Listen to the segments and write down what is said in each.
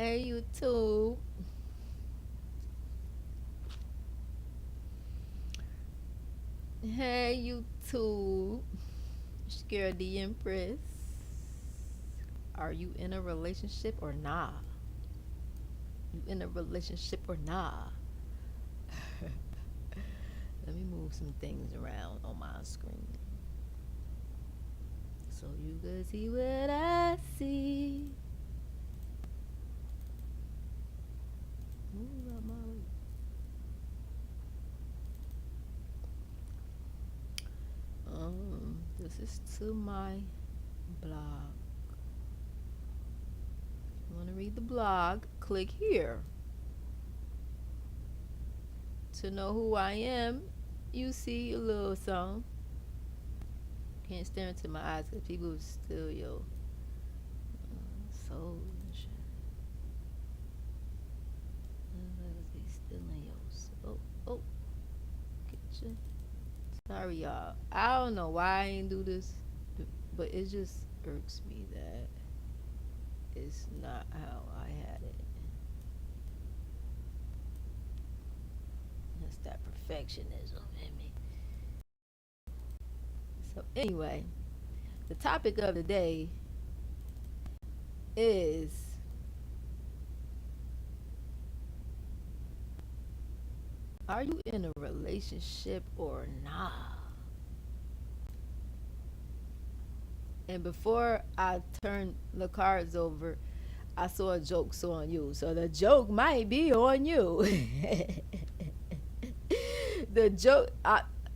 Hey, YouTube. Hey, YouTube. Scared the Empress. Are you in a relationship or nah? You in a relationship or nah? Let me move some things around on my screen so you can see what I see. Move out my way. This is to my blog. If you want to read the blog, click here. To know who I am, you see a little song. Can't stare into my eyes because people steal your soul and shit. They stealing your soul. Oh, get you. Sorry, y'all. I don't know why I ain't do this, but it just irks me that it's not how I had it. That's that perfectionism in me. So anyway, the topic of the day is, are you in a relationship or nah? And before I turn the cards over, I saw a joke so on you. So the joke might be on you. The joke,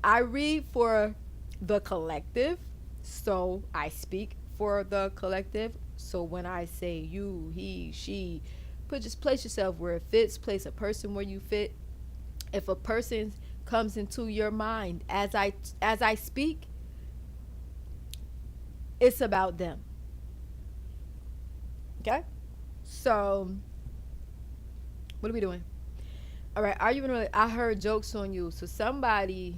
I read for the collective, so I speak for the collective. So when I say you, he, she, just place yourself where it fits. Place a person where you fit. If a person comes into your mind as I speak, it's about them. Okay? So, what are we doing? All right, are you gonna? I heard jokes on you. So somebody,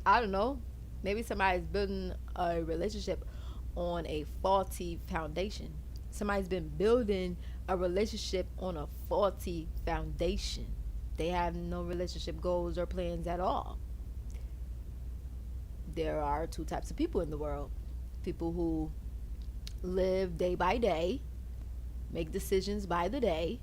I don't know, maybe somebody's building a relationship on a faulty foundation. Somebody's been building a relationship on a faulty foundation. They have no relationship goals or plans at all. There are two types of people in the world: people who live day by day, make decisions by the day,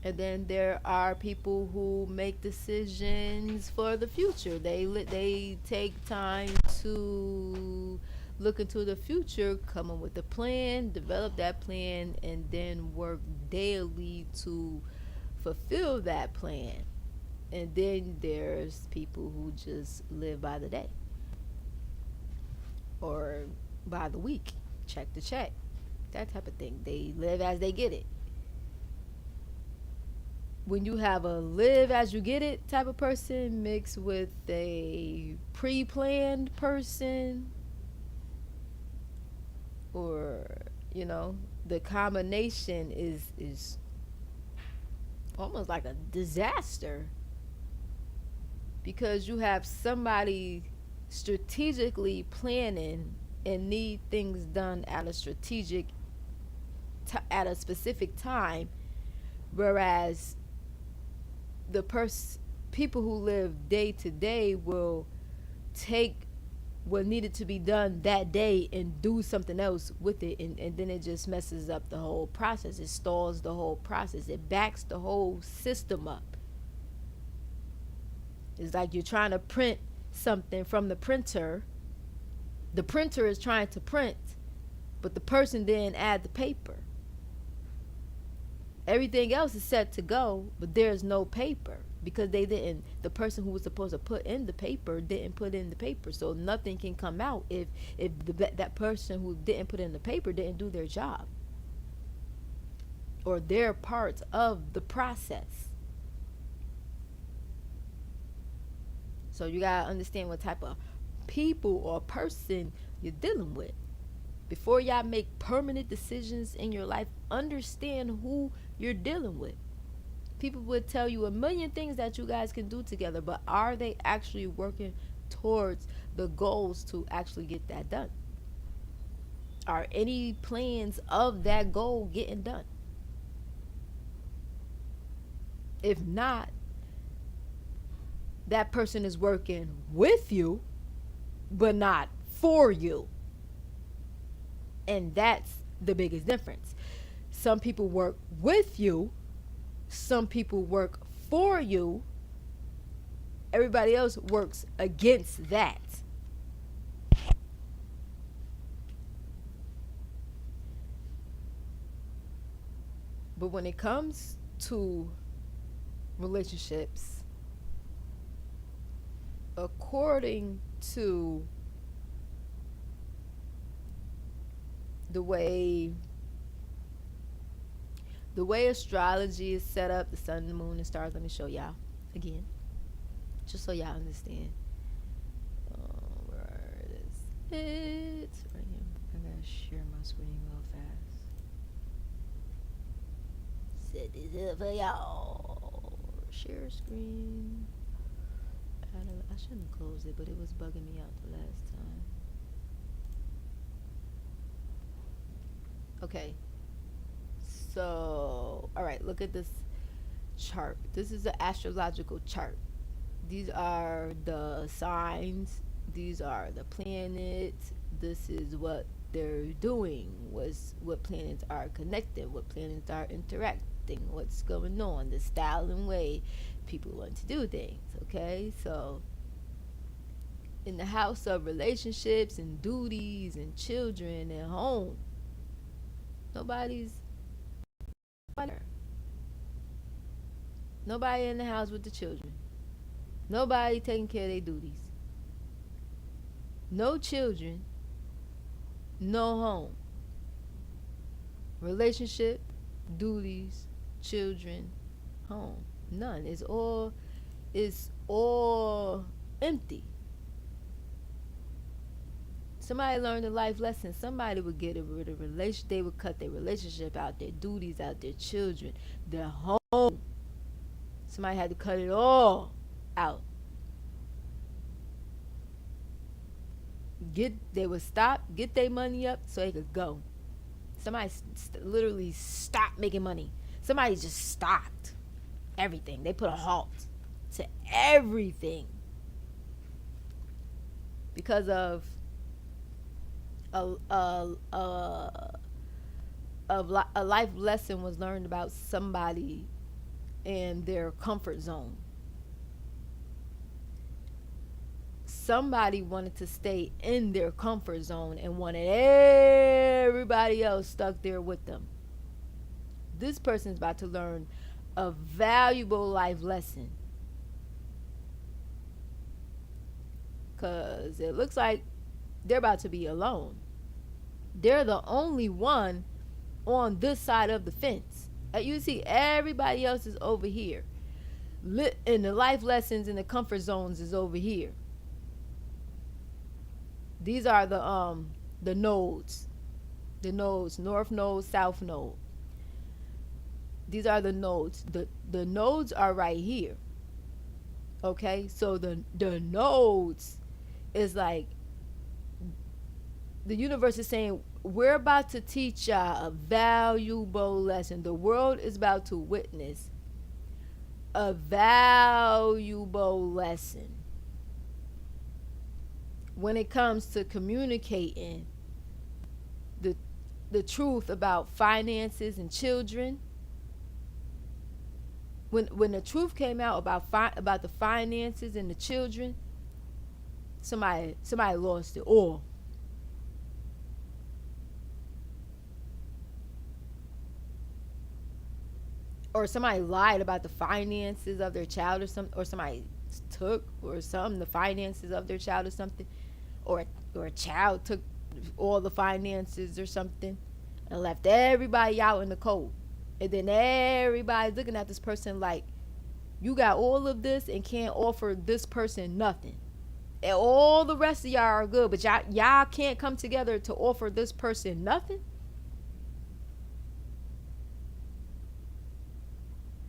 and then there are people who make decisions for the future. They take time to look into the future, come up with a plan, develop that plan, and then work daily to fulfill that plan. And then there's people who just live by the day or by the week, check to check, that type of thing. They live as they get it. When you have a live as you get it type of person mixed with a pre-planned person, or the combination is almost like a disaster, because you have somebody strategically planning and need things done at a at a specific time, whereas the people who live day to day will take what needed to be done that day and do something else with it, and then it just messes up the whole process. It stalls the whole process. It backs the whole system up. It's like you're trying to print something from the printer. The printer is trying to print, but the person didn't add the paper. Everything else is set to go, but there's no paper because the person who was supposed to put in the paper didn't put in the paper. So nothing can come out if that person who didn't put in the paper didn't do their job or their parts of the process. So you gotta understand what type of people or person you're dealing with. Before y'all make permanent decisions in your life, understand who you're dealing with. People would tell you a million things that you guys can do together, but are they actually working towards the goals to actually get that done? Are any plans of that goal getting done? If not, that person is working with you, but not for you. And that's the biggest difference. Some people work with you, some people work for you, everybody else works against that. But when it comes to relationships, according to the way astrology is set up, the sun, the moon, and stars. Let me show y'all again, just so y'all understand. Where is it? Right here. I gotta share my screen real fast. Set this up for y'all. Share screen. I shouldn't have closed it, but it was bugging me out the last time. Okay. So, all right, look at this chart. This is an astrological chart. These are the signs. These are the planets. This is what they're doing. What planets are connected. What planets are interacting. What's going on. The style and way people want to do things. Okay, so in the house of relationships and duties and children and home, nobody in the house with the children. Nobody taking care of their duties. No children, no home. Relationship, duties, children, home. None. It's all empty. Somebody learned a life lesson. Somebody would get rid of relationship. They would cut their relationship out, their duties out, their children, their home. Somebody had to cut it all out. They would stop, get their money up so they could go. Somebody literally stopped making money. Somebody just stopped everything. They put a halt to everything because of a life lesson was learned about somebody and their comfort zone. Somebody wanted to stay in their comfort zone and wanted everybody else stuck there with them. This person's about to learn a valuable life lesson, because it looks like they're about to be alone. They're the only one on this side of the fence. You see, everybody else is over here. And the life lessons and the comfort zones is over here. These are the nodes. The nodes, north node, south node. These are the nodes. The nodes are right here. Okay? So the nodes is like the universe is saying, we're about to teach y'all a valuable lesson. The world is about to witness a valuable lesson when it comes to communicating the truth about finances and children. When the truth came out about the finances and the children, somebody lost it all. Or somebody lied about the finances of their child or something, or somebody took the finances of their child or something, or a child took all the finances or something and left everybody out in the cold. And then everybody's looking at this person like, you got all of this and can't offer this person nothing. And all the rest of y'all are good, but y'all can't come together to offer this person nothing.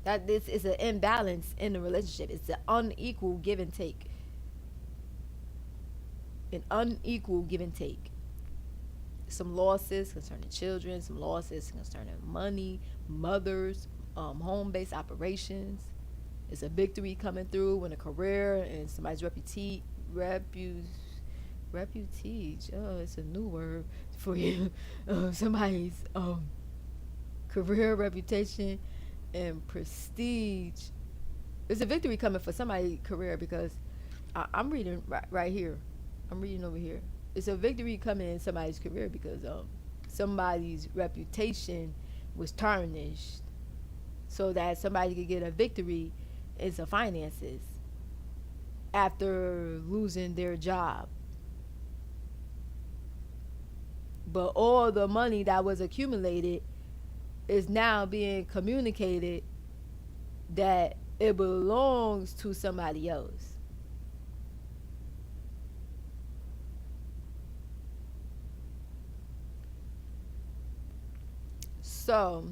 That this is an imbalance in the relationship. It's an unequal give and take. An unequal give and take. Some losses concerning children, some losses concerning money, mothers, home-based operations. It's a victory coming through when a career and somebody's reputage. Oh, it's a new word for you. Somebody's career, reputation, and prestige. It's a victory coming for somebody's career because I'm reading right here. I'm reading over here. It's a victory coming in somebody's career because somebody's reputation was tarnished, so that somebody could get a victory in some finances after losing their job. But all the money that was accumulated is now being communicated that it belongs to somebody else. So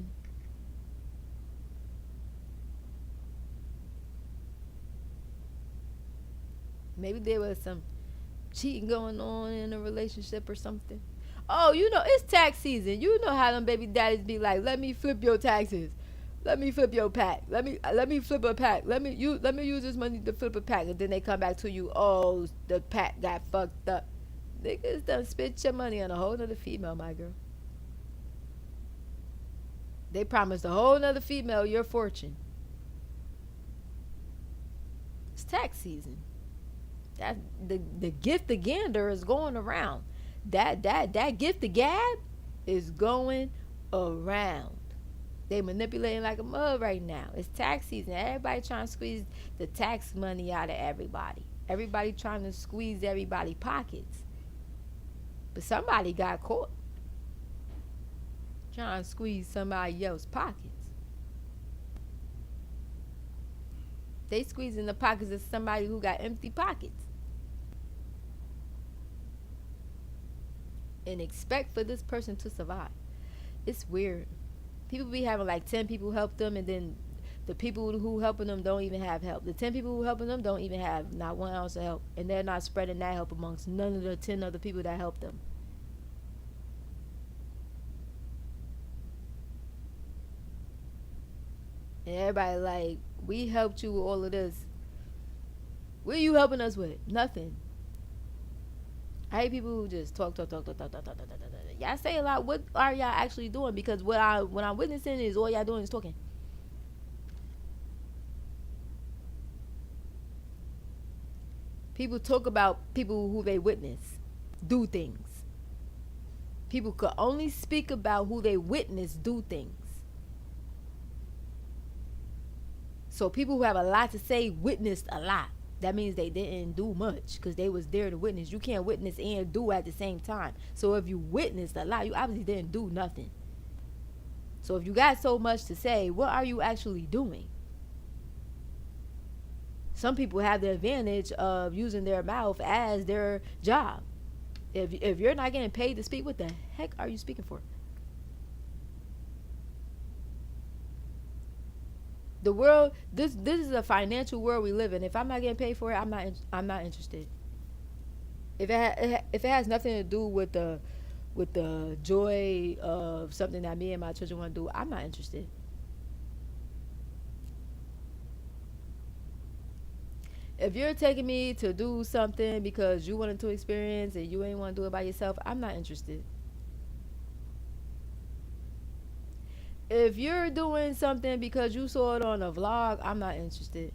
maybe there was some cheating going on in a relationship or something. Oh, it's tax season. You know how them baby daddies be like, "Let me flip your taxes. Let me flip your pack. Let me flip a pack. Let me use this money to flip a pack." And then they come back to you, "Oh, the pack got fucked up." Niggas done spent your money on a whole nother female, my girl. They promised a whole nother female your fortune. It's tax season. That the gift of gander is going around. That gift of gab is going around. They manipulating like a mug right now. It's tax season. Everybody trying to squeeze the tax money out of everybody. Everybody trying to squeeze everybody pockets. But somebody got caught trying to squeeze somebody else's pockets. They squeezing the pockets of somebody who got empty pockets. And expect for this person to survive. It's weird. People be having like 10 people help them, and then the people who helping them don't even have help. The 10 people who helping them don't even have not 1 ounce of help, and they're not spreading that help amongst none of the 10 other people that help them. And everybody like, "We helped you with all of this. What are you helping us with? Nothing." I hate people who just talk. Y'all say a lot. What are y'all actually doing? Because what I'm witnessing is all y'all doing is talking. People talk about people who they witness do things. People could only speak about who they witness do things. So people who have a lot to say witnessed a lot. That means they didn't do much because they was there to witness. You can't witness and do at the same time. So if you witnessed a lot, you obviously didn't do nothing. So if you got so much to say, what are you actually doing? Some people have the advantage of using their mouth as their job. If you're not getting paid to speak, what the heck are you speaking for? The world, this is a financial world we live in. If I'm not getting paid for it, I'm not interested. If it has nothing to do with the joy of something that me and my children want to do, I'm not interested. If you're taking me to do something because you wanted to experience and you ain't want to do it by yourself, I'm not interested. If you're doing something because you saw it on a vlog, I'm not interested.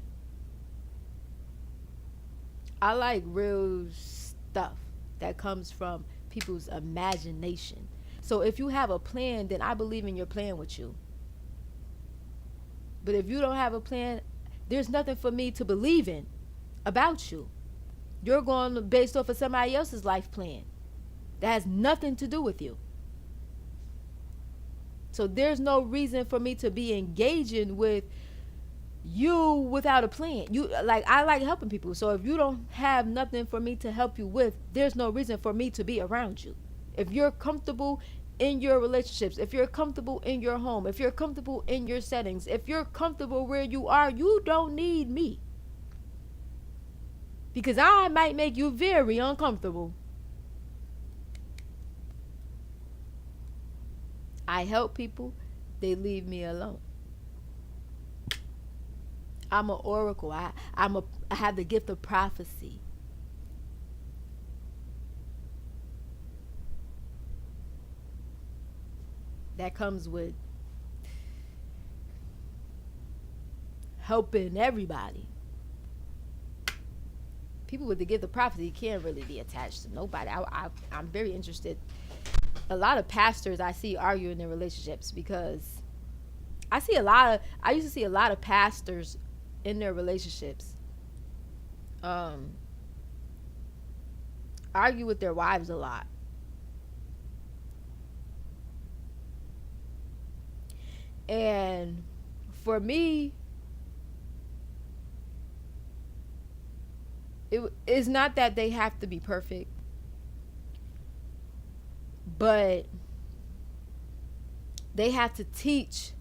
I like real stuff that comes from people's imagination. So if you have a plan, then I believe in your plan with you. But if you don't have a plan, there's nothing for me to believe in about you. You're going based off of somebody else's life plan that has nothing to do with you. So there's no reason for me to be engaging with you without a plan. I like helping people. So if you don't have nothing for me to help you with, there's no reason for me to be around you. If you're comfortable in your relationships, if you're comfortable in your home, if you're comfortable in your settings, if you're comfortable where you are, you don't need me. Because I might make you very uncomfortable. I help people, they leave me alone. I'm an oracle. I have the gift of prophecy. That comes with helping everybody. People with the gift of prophecy can't really be attached to nobody. I'm very interested. A lot of pastors I see arguing in relationships because I used to see a lot of pastors in their relationships um, argue with their wives a lot. And for me, it's not that they have to be perfect, but they have to teach.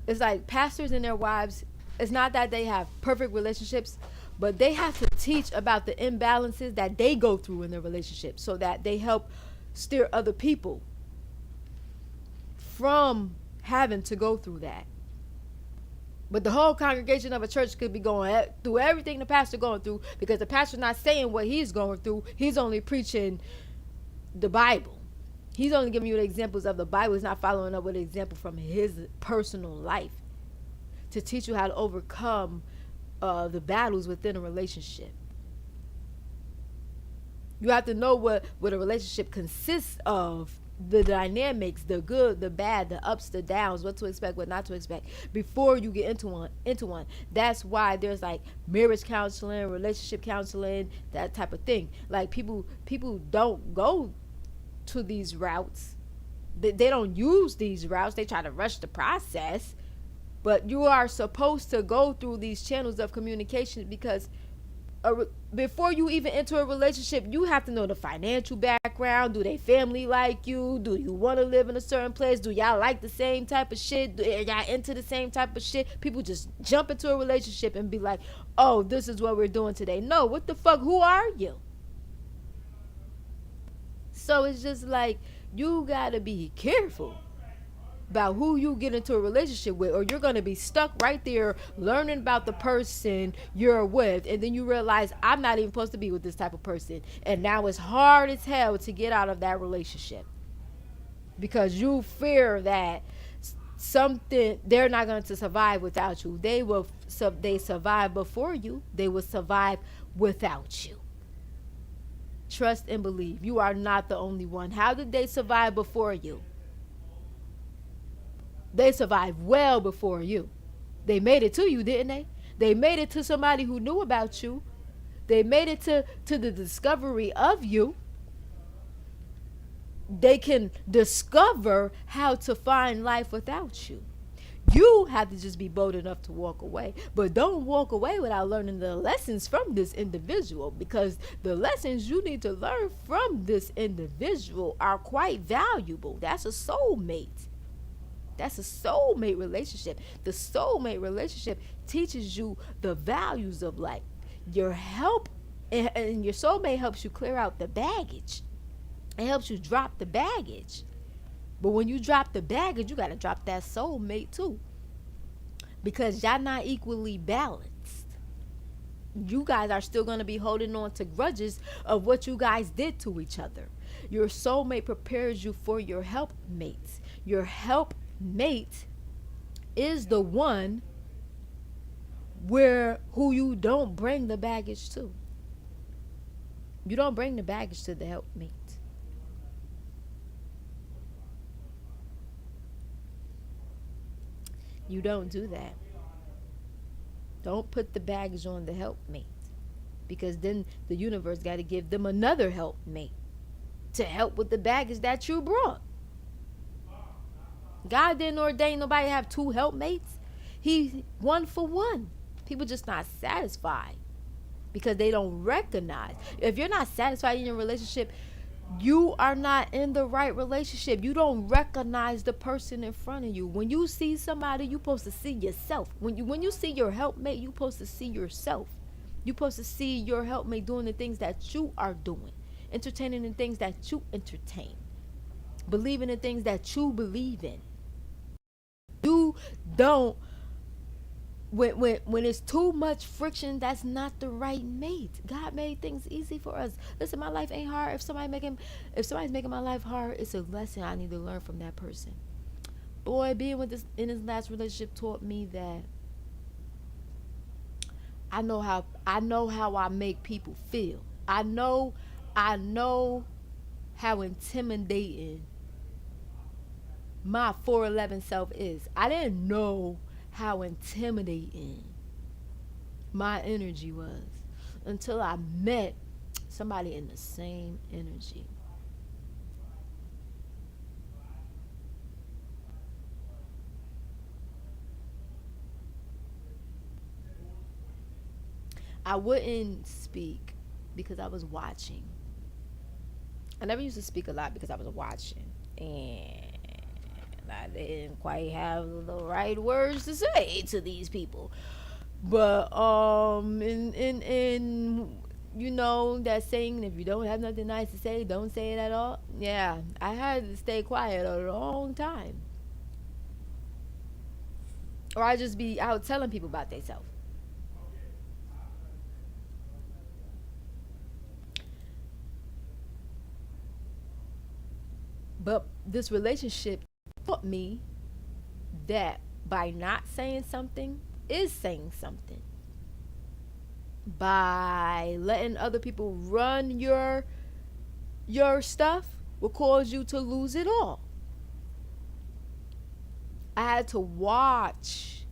It's like pastors and their wives, it's not that they have perfect relationships, but they have to teach about the imbalances that they go through in their relationship so that they help steer other people from having to go through that. But the whole congregation of a church could be going through everything the pastor going through because the pastor's not saying what he's going through. He's only preaching the Bible. He's only giving you the examples of the Bible. He's not following up with an example from his personal life to teach you how to overcome the battles within a relationship. You have to know what a relationship consists of, the dynamics, the good, the bad, the ups, the downs, what to expect, what not to expect before you get into one. That's why there's like marriage counseling, relationship counseling, that type of thing. Like people don't go to these routes. They don't use these routes. They try to rush the process. But you are supposed to go through these channels of communication because before you even enter a relationship, you have to know the financial background. Do they family like you? Do you want to live in a certain place? Do y'all like the same type of shit? Are y'all into the same type of shit? People just jump into a relationship and be like, oh, this is what we're doing today. No, what the fuck? Who are you? So it's just like you gotta be careful about who you get into a relationship with, or you're going to be stuck right there learning about the person you're with, and then you realize I'm not even supposed to be with this type of person, and now it's hard as hell to get out of that relationship because you fear that something, they're not going to survive without you. They survive before you, they will survive without you. Trust and believe you are not the only one. How did they survive before you? They survived well before you. They made it to you, didn't they? They made it to somebody who knew about you. They made it to the discovery of you. They can discover how to find life without you. You have to just be bold enough to walk away. But don't walk away without learning the lessons from this individual, because the lessons you need to learn from this individual are quite valuable. That's a soulmate. That's a soulmate relationship. The soulmate relationship teaches you the values of life. Your help and your soulmate helps you clear out the baggage. It helps you drop the baggage. But when you drop the baggage, you got to drop that soulmate too. Because y'all not equally balanced. You guys are still going to be holding on to grudges of what you guys did to each other. Your soulmate prepares you for your helpmates. Your helpmate is the one who you don't bring the baggage to. You don't bring the baggage to the helpmate. You don't do that. Don't put the baggage on the helpmate, because then the universe got to give them another helpmate to help with the baggage that you brought. God didn't ordain nobody to have two helpmates. He one for one. People just not satisfied because they don't recognize. If you're not satisfied in your relationship, you are not in the right relationship. You don't recognize the person in front of you. When you see somebody, you're supposed to see yourself. When you see your helpmate, you're supposed to see yourself. You're supposed to see your helpmate doing the things that you are doing, entertaining the things that you entertain, believing in things that you believe in. You don't When it's too much friction, that's not the right mate. God made things easy for us. Listen, my life ain't hard. If somebody's making my life hard, it's a lesson I need to learn from that person. Boy, being with this in this last relationship taught me that I know how I make people feel. I know how intimidating my 411 self is. I didn't know how intimidating my energy was until I met somebody in the same energy. I wouldn't speak because I was watching. I never used to speak a lot because I was watching. And I didn't quite have the right words to say to these people. But in you know that saying, if you don't have nothing nice to say, don't say it at all. Yeah, I had to stay quiet a long time, or I just be out telling people about themselves. But this relationship taught me that by not saying something is saying something. By letting other people run your stuff will cause you to lose it all. I had to watch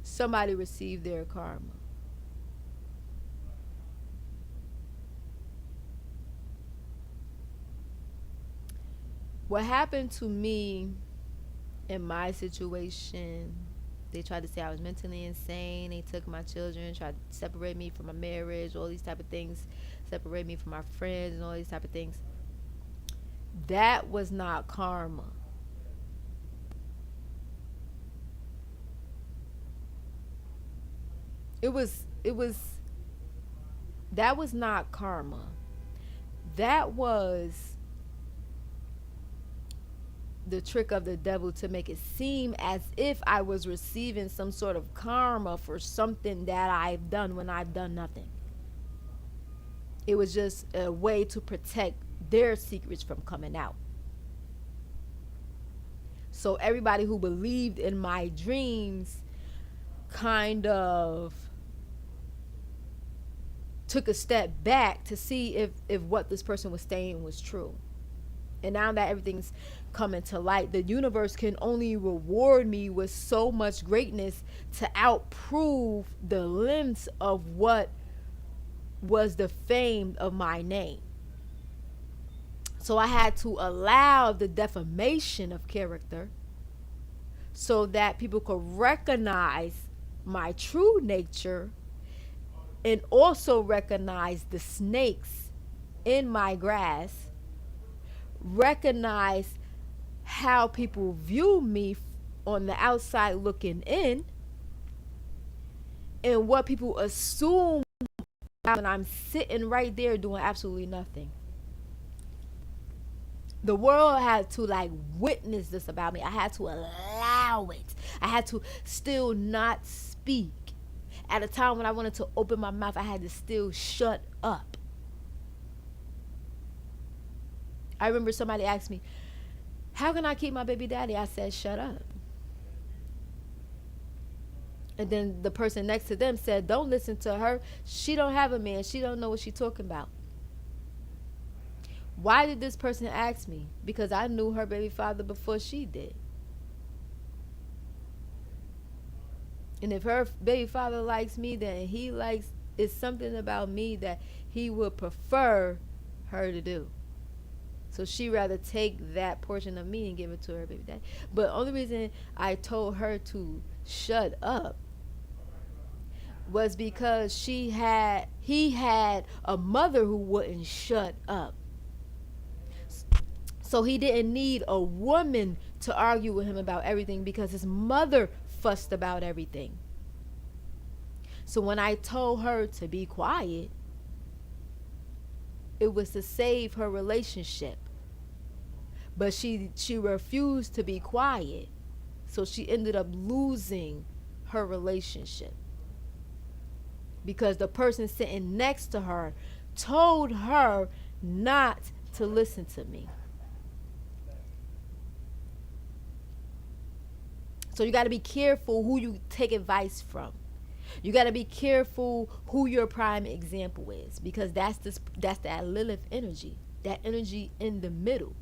somebody receive their karma. What happened to me in my situation, they tried to say I was mentally insane. They took my children, tried to separate me from my marriage, all these type of things, separate me from my friends and all these type of things. That was not karma. It was that was not karma. That was the trick of the devil to make it seem as if I was receiving some sort of karma for something that I've done when I've done nothing. It was just a way to protect their secrets from coming out. So everybody who believed in my dreams kind of took a step back to see if what this person was saying was true. And now that everything's coming to light, the universe can only reward me with so much greatness to outprove the limits of what was the fame of my name. So I had to allow the defamation of character so that people could recognize my true nature and also recognize the snakes in my grass, recognize how people view me on the outside looking in, and what people assume when I'm sitting right there doing absolutely nothing. The world had to like witness this about me. I had to allow it. I had to still not speak. At a time when I wanted to open my mouth, I had to still shut up. I remember somebody asked me, "How can I keep my baby daddy?" I said, "Shut up." And then the person next to them said, "Don't listen to her. She don't have a man. She don't know what she's talking about." Why did this person ask me? Because I knew her baby father before she did. And if her baby father likes me, then he likes, it's something about me that he would prefer her to do. So she rather take that portion of me and give it to her baby daddy. But only reason I told her to shut up was because he had a mother who wouldn't shut up. So he didn't need a woman to argue with him about everything because his mother fussed about everything. So when I told her to be quiet, it was to save her relationship. But she refused to be quiet. So she ended up losing her relationship because the person sitting next to her told her not to listen to me. So you got to be careful who you take advice from. You got to be careful who your prime example is, because that's that Lilith energy, that energy in the middle,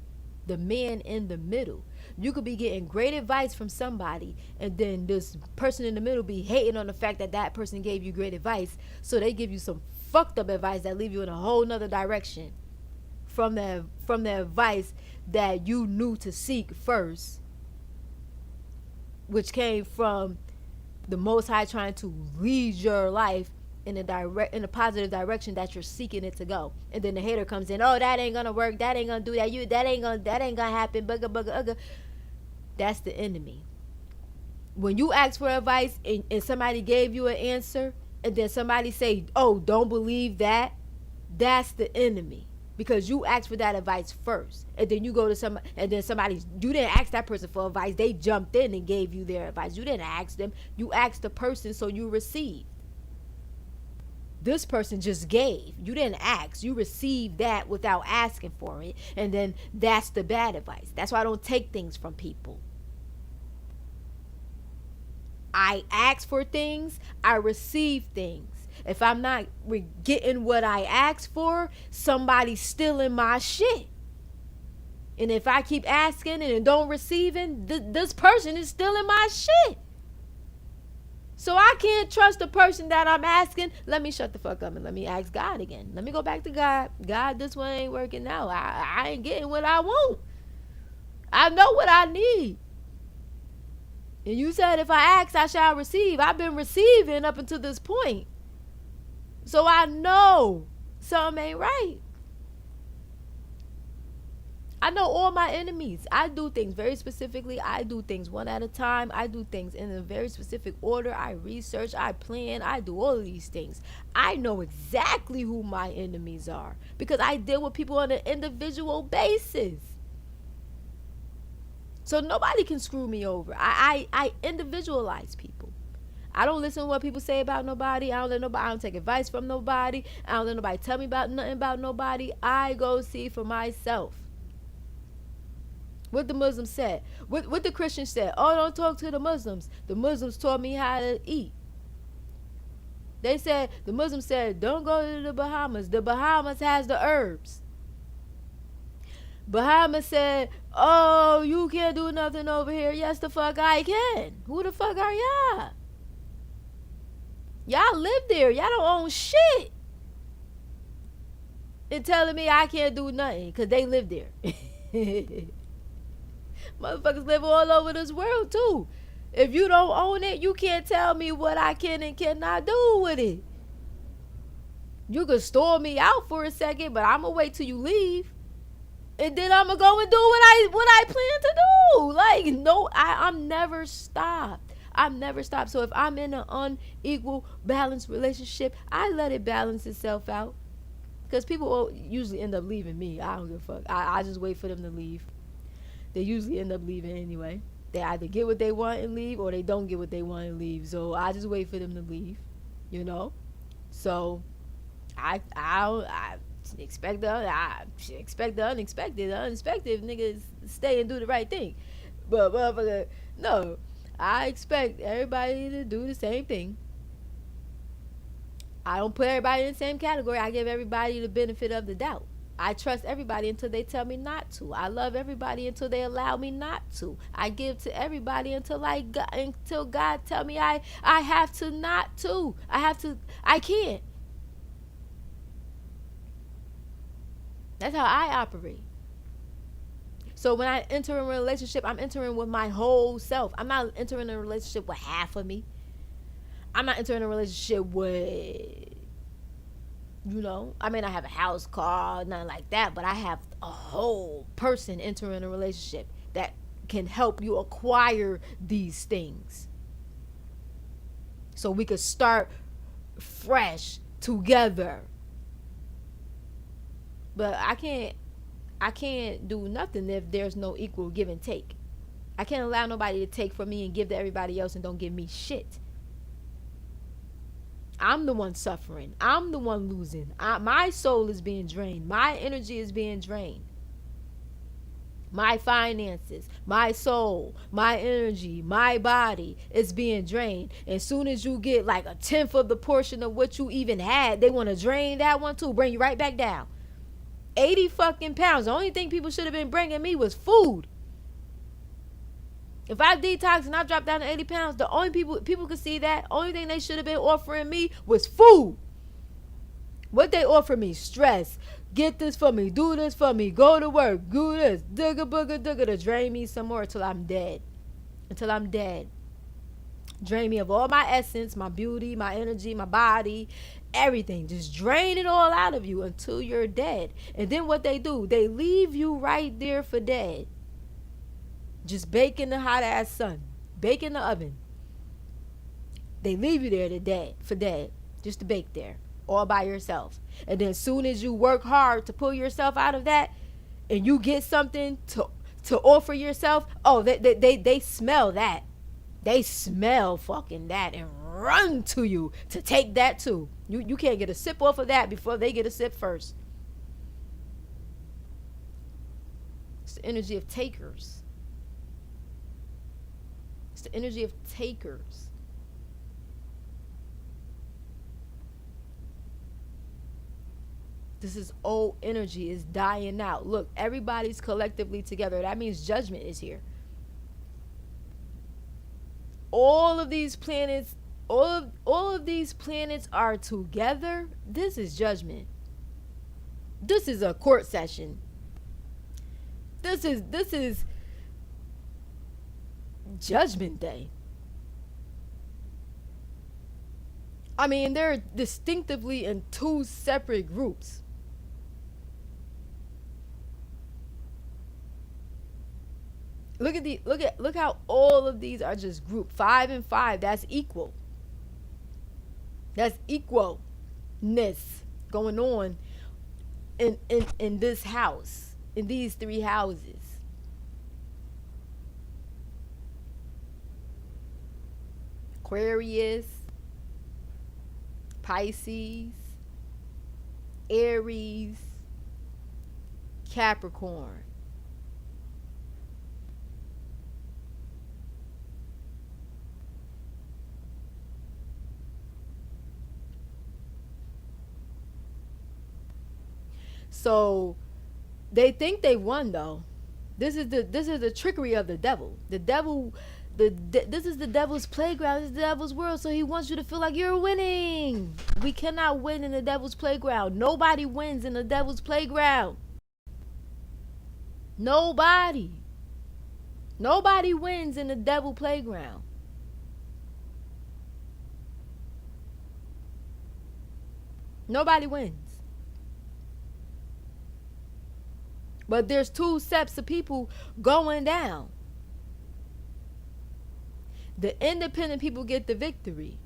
the man in the middle. You could be getting great advice from somebody, and then this person in the middle be hating on the fact that that person gave you great advice, so they give you some fucked up advice that leave you in a whole nother direction from the advice that you knew to seek first, which came from the Most High trying to lead your life in a positive direction that you're seeking it to go. And then the hater comes in, oh, that ain't gonna work, that ain't gonna do that, that ain't gonna happen, bugga bugga ugga. That's the enemy. When you ask for advice and somebody gave you an answer, and then somebody say, oh, don't believe that, that's the enemy. Because you asked for that advice first, and then you go to somebody, and then you didn't ask that person for advice, they jumped in and gave you their advice. You didn't ask them, you asked the person, so you received. This person just gave, you didn't ask, you received that without asking for it, and then that's the bad advice. That's why I don't take things from people. I ask for things, I receive things. If I'm not getting what I asked for, somebody's stealing my shit. And if I keep asking and don't receiving, this person is stealing my shit. So I can't trust the person that I'm asking. Let me shut the fuck up and let me ask God again. Let me go back to God. God, this one ain't working out. I ain't getting what I want. I know what I need. And you said if I ask, I shall receive. I've been receiving up until this point. So I know something ain't right. I know all my enemies. I do things very specifically. I do things one at a time. I do things in a very specific order. I research, I plan, I do all of these things. I know exactly who my enemies are because I deal with people on an individual basis. So nobody can screw me over. I individualize people. I don't listen to what people say about nobody. I don't take advice from nobody. I don't let nobody tell me about nothing about nobody. I go see for myself. What the Muslims said. What the Christians said. Oh, don't talk to the Muslims. The Muslims taught me how to eat. They said, the Muslims said, don't go to the Bahamas. The Bahamas has the herbs. Bahamas said, oh, you can't do nothing over here. Yes, the fuck I can. Who the fuck are y'all? Y'all live there. Y'all don't own shit. And telling me I can't do nothing because they live there. Motherfuckers live all over this world too. If you don't own it, you can't tell me what I can and cannot do with it. You could store me out for a second, but I'm going to wait till you leave. And then I'm going to go and do what I plan to do. Like, no, I'm never stopped. I'm never stopped. So if I'm in an unequal, balanced relationship, I let it balance itself out. Because people usually end up leaving me. I don't give a fuck. I just wait for them to leave. They usually end up leaving anyway. They either get what they want and leave, or they don't get what they want and leave. So I just wait for them to leave, you know. So I expect the unexpected. The unexpected niggas stay and do the right thing. But motherfucker, no. I expect everybody to do the same thing. I don't put everybody in the same category. I give everybody the benefit of the doubt. I trust everybody until they tell me not to. I love everybody until they allow me not to. I give to everybody until God tell me I have to not to. I can't. That's how I operate. So when I enter a relationship, I'm entering with my whole self. I'm not entering a relationship with half of me. I'm not entering a relationship with, I may not have a house, car, nothing like that, but I have a whole person entering a relationship that can help you acquire these things. So we could start fresh together. But I can't do nothing if there's no equal give and take. I can't allow nobody to take from me and give to everybody else and don't give me shit. I'm the one suffering. I'm the one losing. My soul is being drained. My energy is being drained. My finances, my soul, my energy, my body is being drained. As soon as you get like a tenth of the portion of what you even had, they want to drain that one too. Bring you right back down. 80 fucking pounds. The only thing people should have been bringing me was food. If I detox and I drop down to 80 pounds, the only people could see that. Only thing they should have been offering me was food. What they offer me? Stress. Get this for me. Do this for me. Go to work. Do this. Digga booga digga to drain me some more until I'm dead. Until I'm dead. Drain me of all my essence, my beauty, my energy, my body, everything. Just drain it all out of you until you're dead. And then what they do, they leave you right there for dead. Just bake in the hot ass sun. Bake in the oven. They leave you there for dead. Just to bake there. All by yourself. And then as soon as you work hard to pull yourself out of that, and you get something to offer yourself, oh, they smell that. They smell fucking that and run to you to take that too. You can't get a sip off of that before they get a sip first. It's the energy of takers. It's the energy of takers. This is old energy. It's dying out. Look, everybody's collectively together. That means judgment is here. All of these planets, all of these planets are together. This is judgment. This is a court session. This is Judgment Day. I mean, they're distinctively in two separate groups. Look how all of these are just grouped. 5 and 5. That's equal. That's equalness going on in this house, in these three houses. Aquarius, Pisces, Aries, Capricorn. So they think they won though. This is the trickery of the devil. This is the devil's playground. This is the devil's world. So he wants you to feel like you're winning. We cannot win in the devil's playground. Nobody wins in the devil's playground. Nobody wins in the devil playground. Nobody wins. But there's two sets of people going down. The independent people get the victory.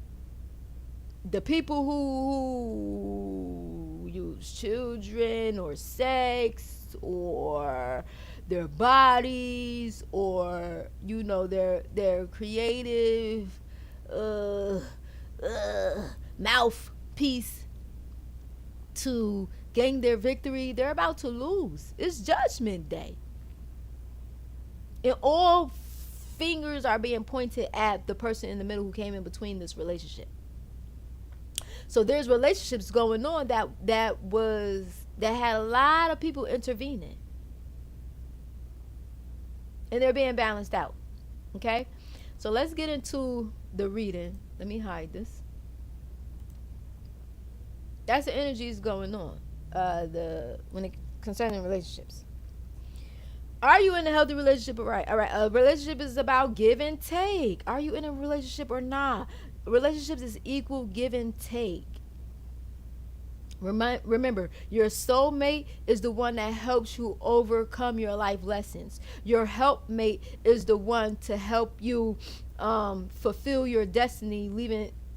The people who use children or sex or their bodies or their creative mouthpiece to gain their victory, they're about to lose. It's Judgment Day. And all fingers are being pointed at the person in the middle who came in between this relationship. So there's relationships going on that had a lot of people intervening. And they're being balanced out. Okay? So let's get into the reading. Let me hide this. That's the energies going on. When it concerning relationships. Are you in a healthy relationship? All right. A relationship is about give and take. Are you in a relationship or not? Relationships is equal give and take. Remember, your soulmate is the one that helps you overcome your life lessons. Your helpmate is the one to help you fulfill your destiny,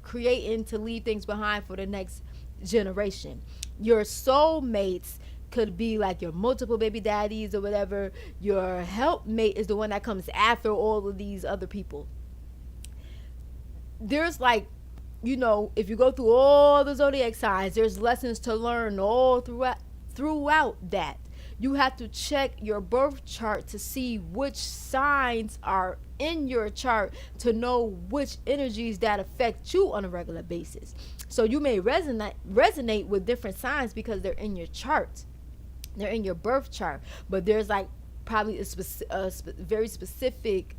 creating to leave things behind for the next generation. Your soulmates could be like your multiple baby daddies or whatever. Your helpmate is the one that comes after all of these other people. There's like, if you go through all the zodiac signs, there's lessons to learn all throughout that. You have to check your birth chart to see which signs are in your chart to know which energies that affect you on a regular basis. So you may resonate with different signs because they're in your chart. They're in your birth chart. But there's like probably a very specific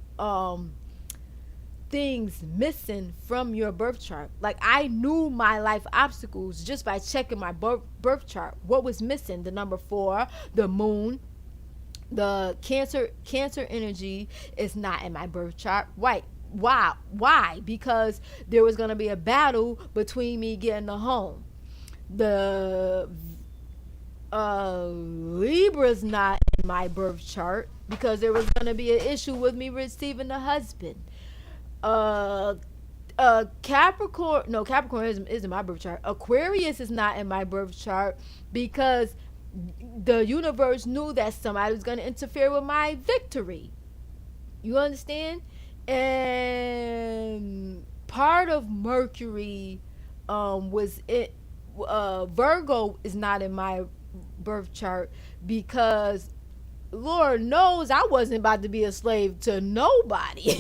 things missing from your birth chart. Like, I knew my life obstacles just by checking my birth chart. What was missing? The number 4, the moon, the cancer energy is not in my birth chart. Why? Because there was going to be a battle between me getting a home. The Libra's not in my birth chart because there was going to be an issue with me receiving a husband. Capricorn is in my birth chart. Aquarius is not in my birth chart because the universe knew that somebody was going to interfere with my victory. You understand? And part of Mercury was it. Virgo is not in my birth chart because Lord knows I wasn't about to be a slave to nobody.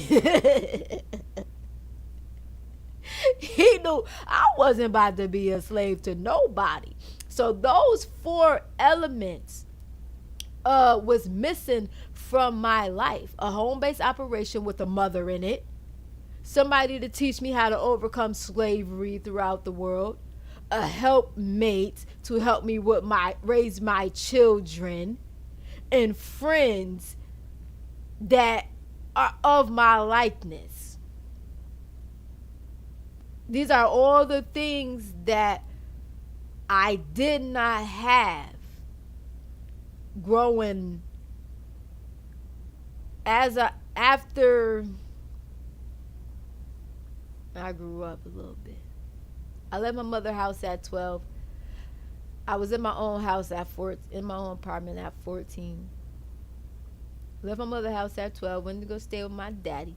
He knew I wasn't about to be a slave to nobody. So those 4 elements was missing from my life. A home-based operation with a mother in it. Somebody to teach me how to overcome slavery throughout the world. A helpmate to help me with raise my children. And friends that are of my likeness. These are all the things that I did not have growing after I grew up a little bit. I left my mother's house at 12. I was in my own house in my own apartment at 14. Left my mother's house at 12. Went to go stay with my daddy.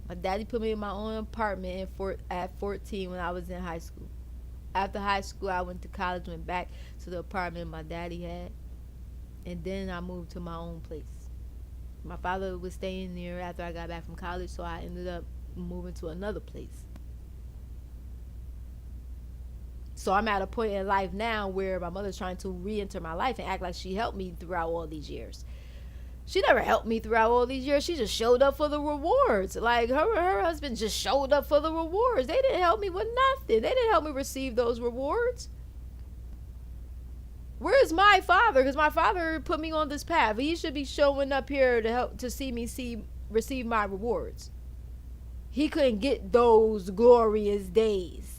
My daddy put me in my own apartment at 14 when I was in high school. After high school, I went to college, went back to the apartment my daddy had. And then I moved to my own place. My father was staying there after I got back from college, so I ended up moving to another place. So I'm at a point in life now where my mother's trying to re-enter my life and act like she helped me throughout all these years. She never helped me throughout all these years. She just showed up for the rewards. Like her husband just showed up for the rewards. They didn't help me with nothing. They didn't help me receive those rewards. Where's my father? Because my father put me on this path. He should be showing up here to help to see me receive my rewards. He couldn't get those glorious days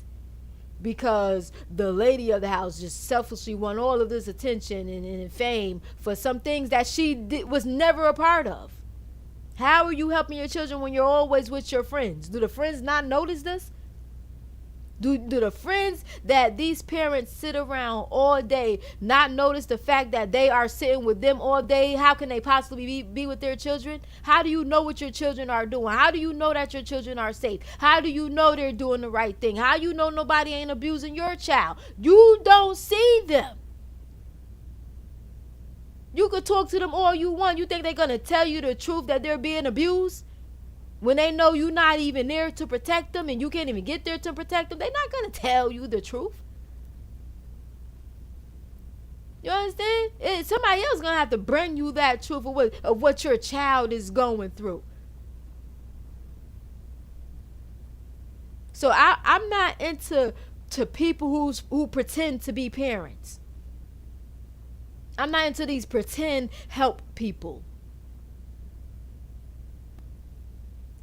because the lady of the house just selfishly won all of this attention and fame for some things that she was never a part of. How are you helping your children when you're always with your friends? Do the friends not notice this? Do the friends that these parents sit around all day not notice the fact that they are sitting with them all day? How can they possibly be with their children? How do you know what your children are doing? How do you know that your children are safe? How do you know they're doing the right thing? How you know nobody ain't abusing your child? You don't see them. You could talk to them all you want. You think they're going to tell you the truth that they're being abused? When they know you're not even there to protect them and you can't even get there to protect them, they're not going to tell you the truth. You understand? Somebody else is going to have to bring you that truth of what your child is going through. So I'm not into people who pretend to be parents. I'm not into these pretend help people.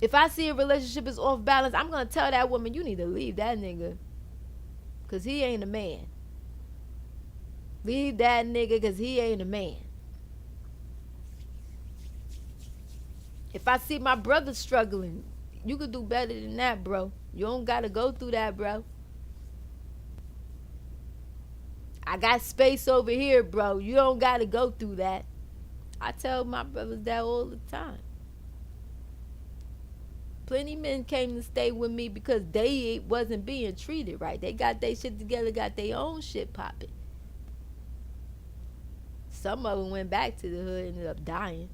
If I see a relationship is off balance, I'm going to tell that woman, you need to leave that nigga. Because he ain't a man. Leave that nigga because he ain't a man. If I see my brother struggling, you could do better than that, bro. You don't got to go through that, bro. I got space over here, bro. You don't got to go through that. I tell my brothers that all the time. Plenty men came to stay with me because they wasn't being treated right. They got their shit together, got their own shit popping. Some of them went back to the hood, ended up dying.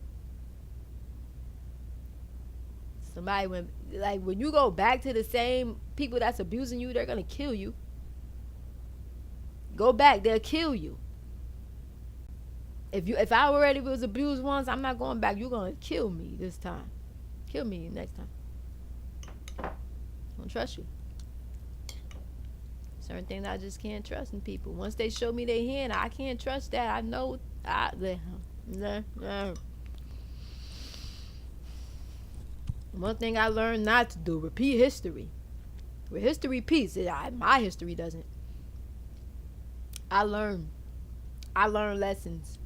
Somebody went, like, when you go back to the same people that's abusing you, they're gonna kill you. Go back, they'll kill you. If I already was abused once, I'm not going back. You're gonna kill me this time. Kill me next time. I don't trust you. Certain things I just can't trust in people. Once they show me their hand, I can't trust that. I know. One thing I learned not to do: repeat history. Where history repeats, my history doesn't. I learned lessons.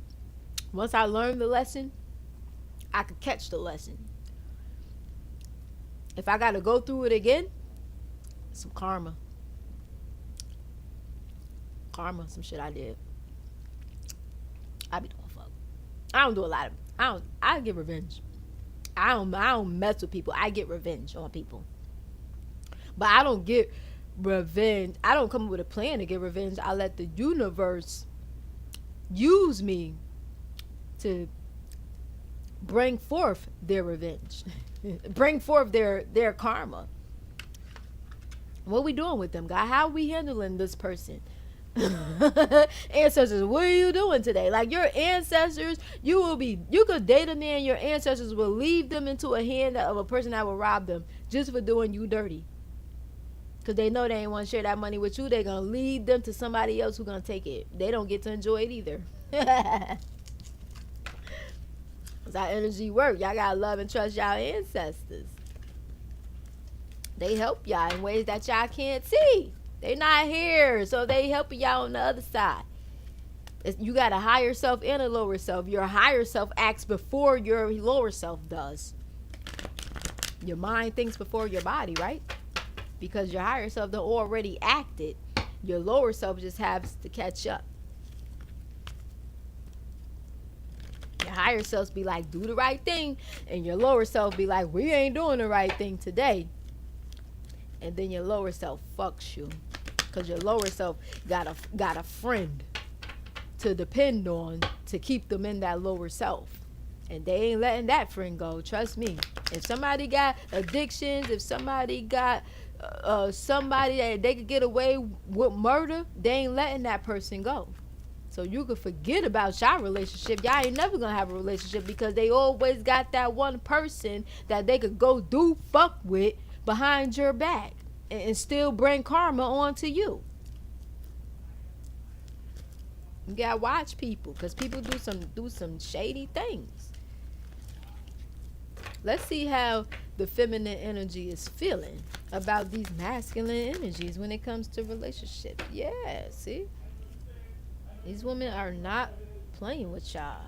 Once I learned the lesson, I could catch the lesson. If I got to go through it again, some karma. Some shit I did. I be doing fuck. I don't do a lot of. I get revenge. I don't mess with people. I get revenge on people. But I don't get revenge. I don't come up with a plan to get revenge. I let the universe use me to bring forth their revenge. Bring forth their karma. What we doing with them, God? How are we handling this person? Ancestors, what are you doing today? Like, your ancestors, you could date a man, your ancestors will leave them into a hand of a person that will rob them just for doing you dirty. Because they know they ain't want to share that money with you. They're going to lead them to somebody else who's going to take it. They don't get to enjoy it either. That's how energy work. Y'all got to love and trust y'all ancestors. They help y'all in ways that y'all can't see. They not here, so they helping y'all on the other side. You got a higher self and a lower self. Your higher self acts before your lower self does. Your mind thinks before your body, right? Because your higher self done already acted. Your lower self just has to catch up. Your higher self be like, do the right thing. And your lower self be like, we ain't doing the right thing today. And then your lower self fucks you. Because your lower self got a friend to depend on to keep them in that lower self. And they ain't letting that friend go. Trust me. If somebody got addictions, if somebody got somebody that they could get away with murder, they ain't letting that person go. So you could forget about y'all relationship. Y'all ain't never gonna have a relationship because they always got that one person that they could go do fuck with behind your back and still bring karma onto you. You gotta watch people, because people do some shady things. Let's see how the feminine energy is feeling about these masculine energies when it comes to relationships. Yeah, see? These women are not playing with y'all.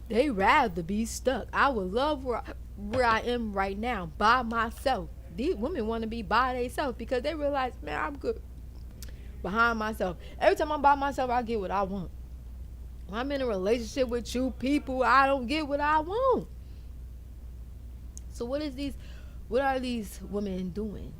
They rather be stuck. I would love where I am right now by myself. These women want to be by themselves because they realize, man, I'm good behind myself. Every time I'm by myself, I get what I want. When I'm in a relationship with you people, I don't get what I want. So what are these women doing?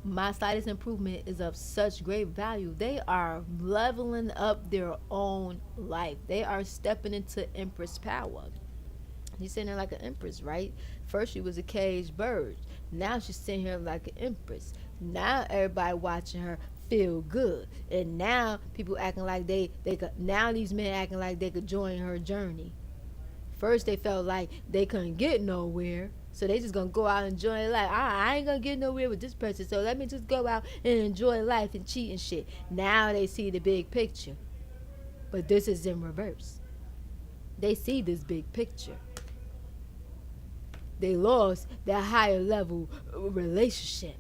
My slightest improvement is of such great value. They are leveling up their own life. They are stepping into Empress power. She's sitting there like an empress, right? First she was a caged bird. Now she's sitting here like an empress. Now everybody watching her feel good. And now people acting like they could, now these men acting like they could join her journey. First they felt like they couldn't get nowhere. So they just gonna go out and enjoy life. I ain't gonna get nowhere with this person, so let me just go out and enjoy life and cheat and shit. Now they see the big picture. But this is in reverse. They see this big picture. They lost that higher level relationship.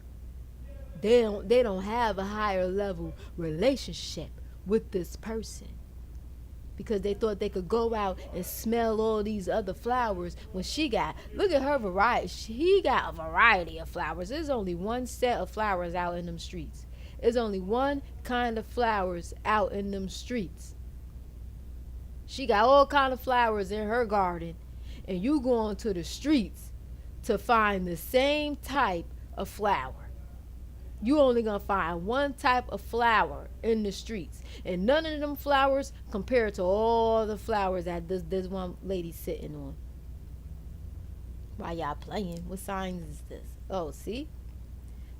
They don't have a higher level relationship with this person. Because they thought they could go out and smell all these other flowers when look at her variety. She got a variety of flowers. There's only one set of flowers out in them streets. There's only one kind of flowers out in them streets. She got all kind of flowers in her garden, and you going to the streets to find the same type of flower. You only gonna find one type of flower in the streets, and none of them flowers compared to all the flowers that this one lady sitting on. Why y'all playing? What signs is this? Oh, see,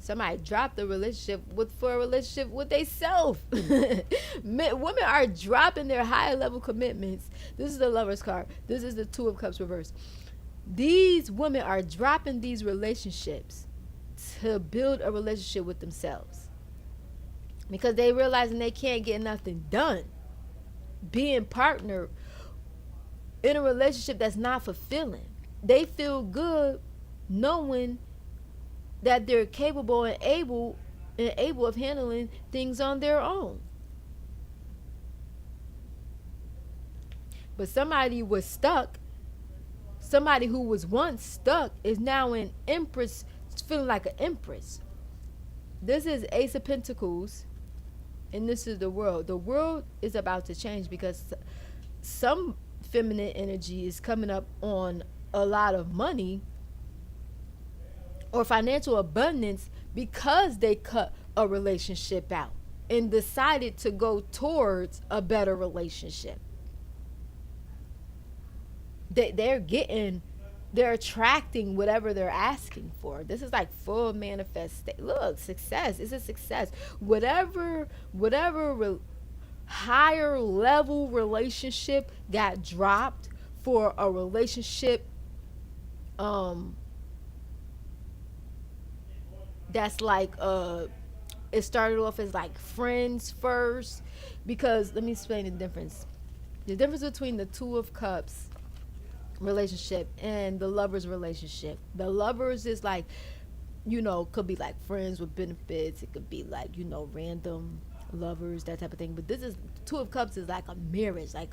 somebody dropped the relationship with for a relationship with they self. Women are dropping their higher level commitments. This is the Lover's card. This is the Two of Cups reverse. These women are dropping these relationships to build a relationship with themselves, because they realizing they can't get nothing done being partnered in a relationship that's not fulfilling. They feel good knowing that they're capable and able of handling things on their own. But somebody was stuck. Somebody who was once stuck is now an empress, feeling like an empress. This is Ace of Pentacles, and this is the world. The world is about to change because some feminine energy is coming up on a lot of money or financial abundance because they cut a relationship out and decided to go towards a better relationship. They're attracting whatever they're asking for. This is like full manifestation. Look, success. It's a success. Whatever higher level relationship got dropped for a relationship that's like it started off as like friends first. Because let me explain the difference between the Two of Cups relationship and the Lovers relationship. The Lovers is like, could be like friends with benefits. It could be like, random lovers, that type of thing. But this is Two of Cups is like a marriage, like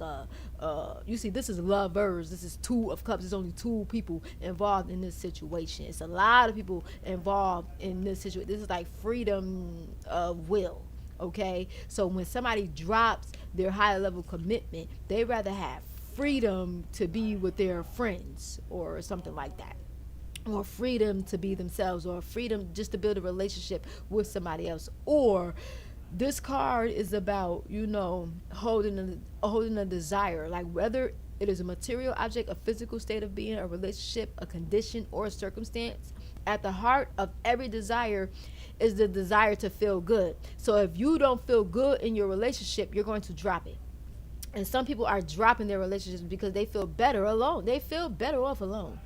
you see, this is Lovers, this is Two of Cups. There's only two people involved in this situation. It's a lot of people involved in this situation. This is like freedom of will. Okay, so when somebody drops their higher level commitment, they rather have freedom to be with their friends or something like that, or freedom to be themselves, or freedom just to build a relationship with somebody else. Or this card is about, holding a desire, like whether it is a material object, a physical state of being, a relationship, a condition, or a circumstance. At the heart of every desire is the desire to feel good. So if you don't feel good in your relationship, you're going to drop it. And some people are dropping their relationships because they feel better alone. They feel better off alone.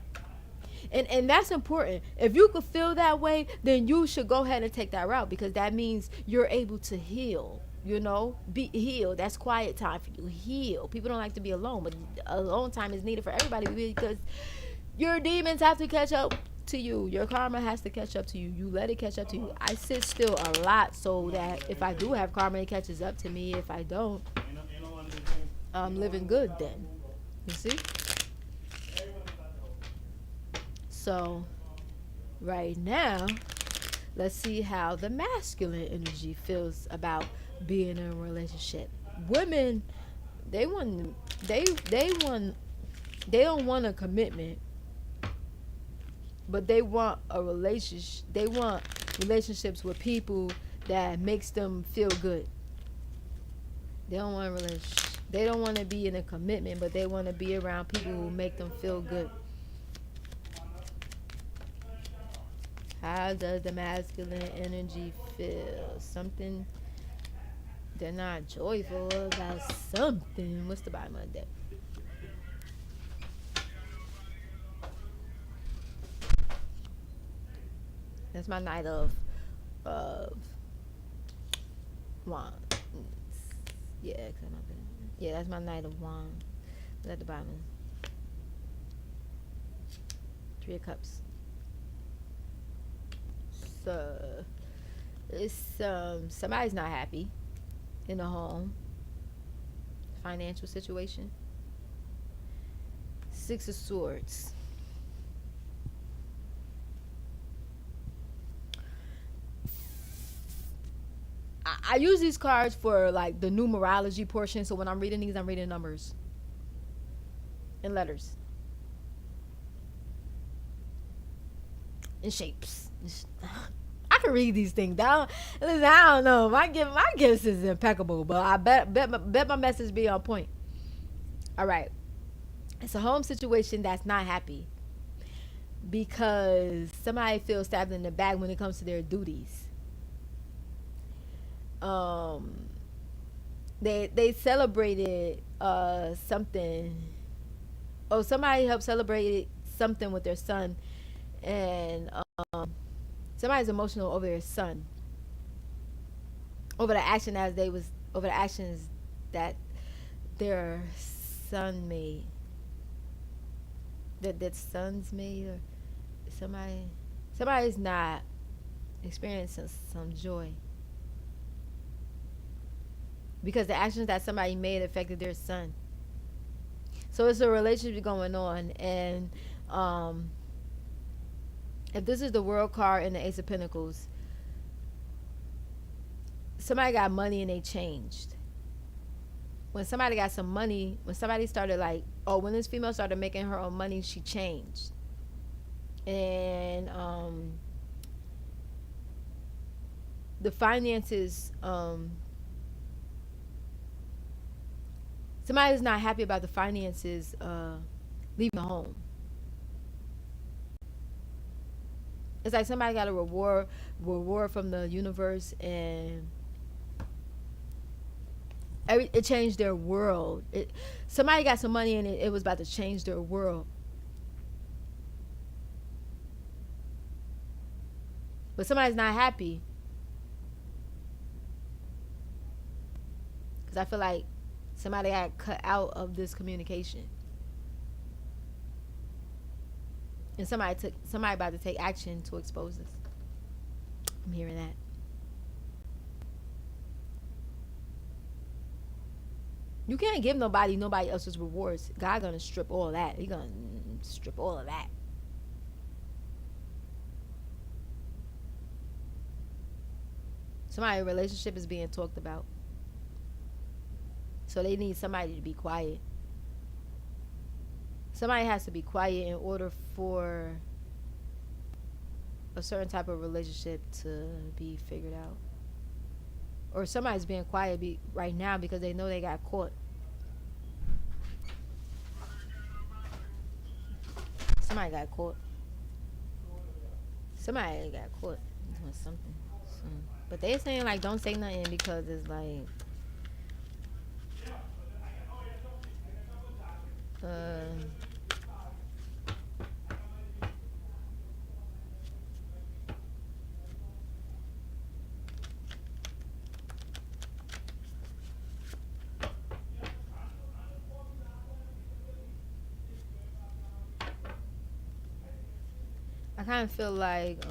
And that's important. If you could feel that way, then you should go ahead and take that route, because that means you're able to heal. Be healed. That's quiet time for you. Heal. People don't like to be alone, but alone time is needed for everybody, because your demons have to catch up to you. Your karma has to catch up to you. You let it catch up to you. I sit still a lot so that if I do have karma, it catches up to me. If I don't, I'm living good then. You see? So right now, let's see how the masculine energy feels about being in a relationship. Women, they don't want a commitment, but they want a relationship. They want relationships with people that makes them feel good. They don't want a relationship. They don't want to be in a commitment, but they want to be around people who make them feel good. How does the masculine energy feel? Something, they're not joyful about something. What's the bottom of that? That's my Knight of Wands. Yeah, that's my Knight of Wands. What's at the bottom? Three of Cups. So it's somebody's not happy in a home, financial situation. Six of Swords. I use these cards for like the numerology portion. So when I'm reading these, I'm reading numbers and letters and shapes. I can read these things down. Listen, I don't know. My gifts is impeccable, but I bet my message be on point. All right. It's a home situation that's not happy because somebody feels stabbed in the back when it comes to their duties. Um, they celebrated something. Oh, somebody helped celebrate something with their son, and somebody's emotional over their son, over the action as they was over the actions that their son made, that sons made, or somebody's not experiencing some joy because the actions that somebody made affected their son. So it's a relationship going on, and um, if this is the World card and the Ace of Pentacles, somebody got money and they changed. When somebody got some money, when somebody started like, oh, when this female started making her own money, she changed. And the finances, somebody's not happy about the finances leaving the home. It's like somebody got a reward from the universe, and it changed their world. Somebody got some money and it was about to change their world. But somebody's not happy because I feel like somebody got cut out of this communication, and somebody about to take action to expose this. I'm hearing that. You can't give nobody else's rewards. God gonna strip all of that. He gonna strip all of that. Somebody's relationship is being talked about, so they need somebody to be quiet. Somebody has to be quiet in order for a certain type of relationship to be figured out. Or somebody's being quiet right now because they know they got caught. Somebody got caught. Somebody got caught doing something. So, but they're saying like don't say nothing because it's like I kind of feel like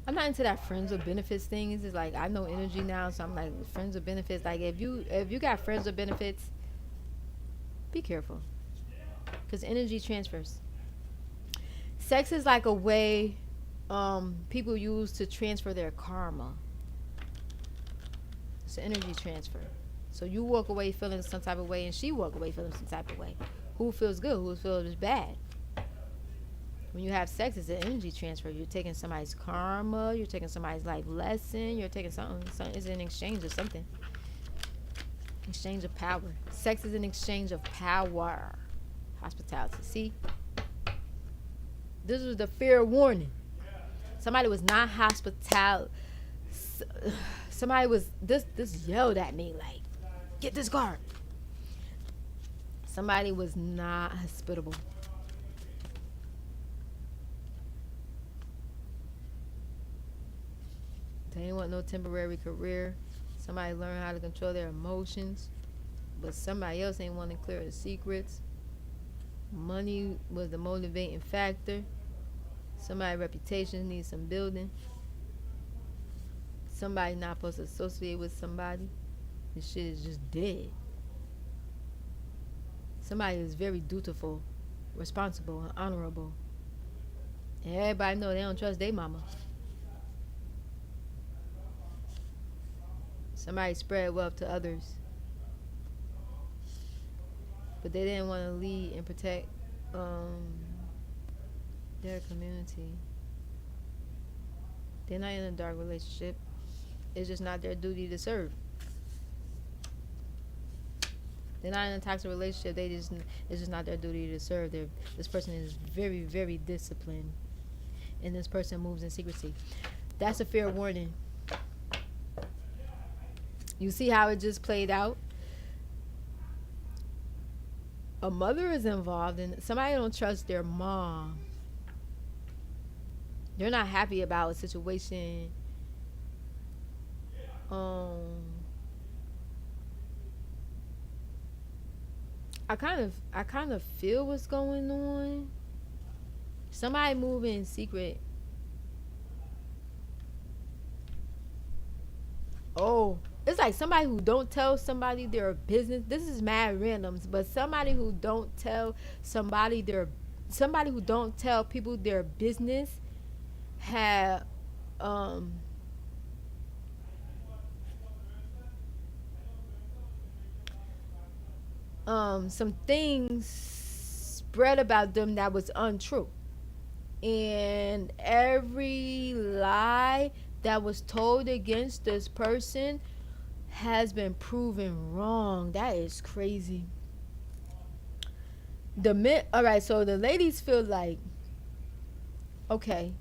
I'm not into that friends with benefits thing. It's just like I know energy now, so I'm like friends with benefits. Like if you got friends with benefits, be careful, because energy transfers. Sex is like a way people use to transfer their karma. It's an energy transfer. So you walk away feeling some type of way, and she walk away feeling some type of way. Who feels good? Who feels bad? When you have sex, it's an energy transfer. You're taking somebody's karma. You're taking somebody's life lesson. You're taking something. It's an exchange of something. Exchange of power. Sex is an exchange of power. Hospitality. See? This was the fair warning. Somebody was not hospitality. Somebody was this yelled at me like, get this card. Somebody was not hospitable. They didn't want no temporary career. Somebody learned how to control their emotions, but somebody else ain't want to clear the secrets. Money was the motivating factor. Somebody's reputation needs some building. Somebody not supposed to associate with somebody. This shit is just dead. Somebody is very dutiful, responsible, and honorable. And everybody know they don't trust their mama. Somebody spread wealth to others, but they didn't want to lead and protect um, their community. They're not in a dark relationship. It's just not their duty to serve. They're not in a toxic relationship. It's just not their duty to serve. This person is very, very disciplined, and this person moves in secrecy. That's a fair warning. You see how it just played out? A mother is involved, and somebody don't trust their mom. They're not happy about a situation. I kind of feel what's going on. Somebody moving in secret. Oh, it's like somebody who don't tell somebody their business. This is mad randoms, but somebody who don't tell somebody who don't tell people their business have some things spread about them that was untrue. And every lie that was told against this person has been proven wrong. That is crazy. All right, so the ladies feel like, okay,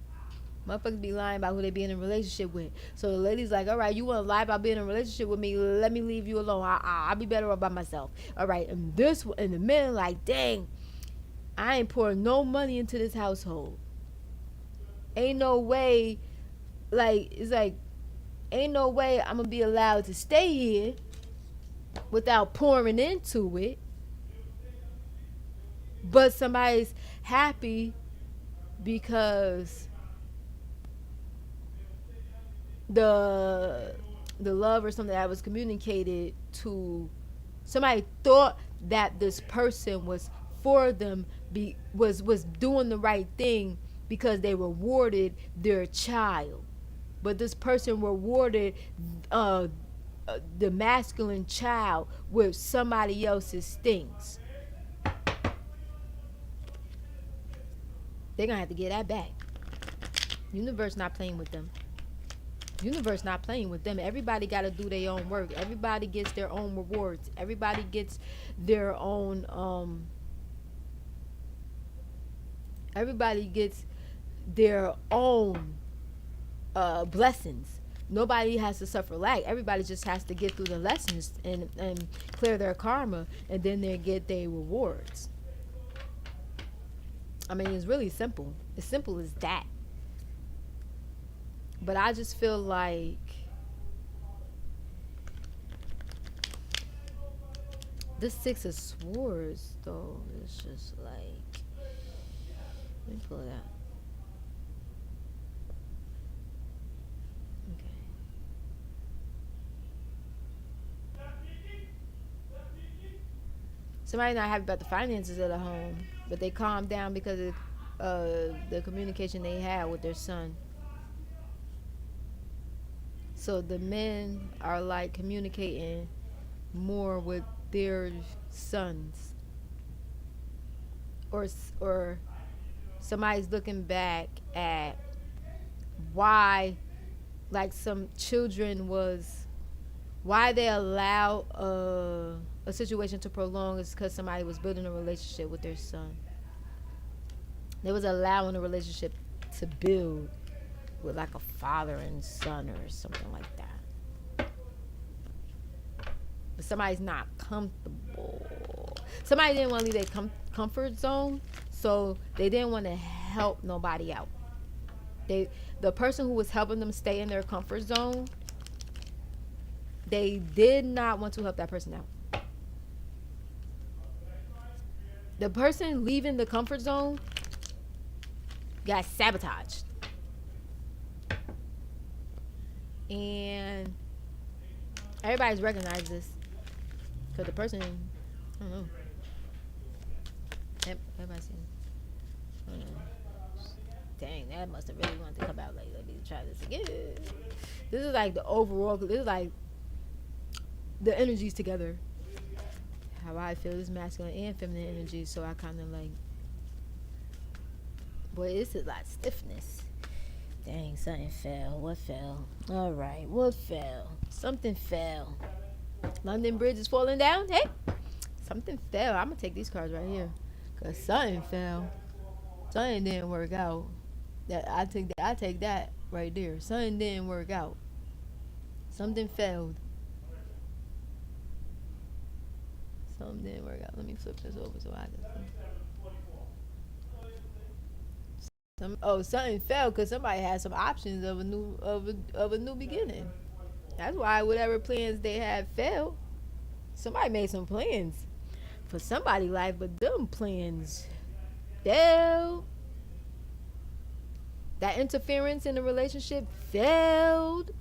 motherfuckers be lying about who they be in a relationship with. So the ladies like, all right, you want to lie about being in a relationship with me? Let me leave you alone. I'll be better off by myself. All right, and the men like, dang, I ain't pouring no money into this household. Ain't no way, it's like, ain't no way I'm gonna be allowed to stay here without pouring into it. But somebody's happy because the love or something that was communicated to somebody thought that this person was for them, was doing the right thing because they rewarded their child. But this person rewarded the masculine child with somebody else's things. They're gonna have to get that back. Universe not playing with them. Universe not playing with them. Everybody got to do their own work. Everybody gets their own rewards. Everybody gets their own everybody gets their own blessings. Nobody has to suffer lack. Everybody just has to get through the lessons and clear their karma, and then they get their rewards. I mean, it's really simple. As simple as that. But I just feel like this Six of Swords, though, it's just like, let me pull it out. Okay. Somebody not happy about the finances of the home, but they calmed down because of the communication they had with their son. So the men are like communicating more with their sons, or somebody's looking back at why, like, some children was, why they allow a situation to prolong is because somebody was building a relationship with their son. They was allowing a relationship to build with like a father and son or something like that. But somebody's not comfortable. Somebody didn't want to leave their comfort zone, so they didn't want to help nobody out. The person who was helping them stay in their comfort zone, they did not want to help that person out. The person leaving the comfort zone got sabotaged. And everybody's recognized this. Because the person, I don't know. Everybody's seen. I don't know. Dang. that must have really wanted to come out. Like, let me try this again. This is like the overall. This is like the energies together. How I feel is masculine and feminine energy. So I kind of like, boy, it's a lot of stiffness. Dang, something fell. What fell? All right, what fell? Something fell. London Bridge is falling down. Hey, something fell. I'm gonna take these cards right here, cause something fell. Something didn't work out. That I take that. I take that right there. Something didn't work out. Something failed. Something didn't work out. Let me flip this over so I can see. Something failed because somebody had some options of a new beginning. That's why whatever plans they had failed. Somebody made some plans for somebody's life, but them plans failed. That interference in the relationship failed.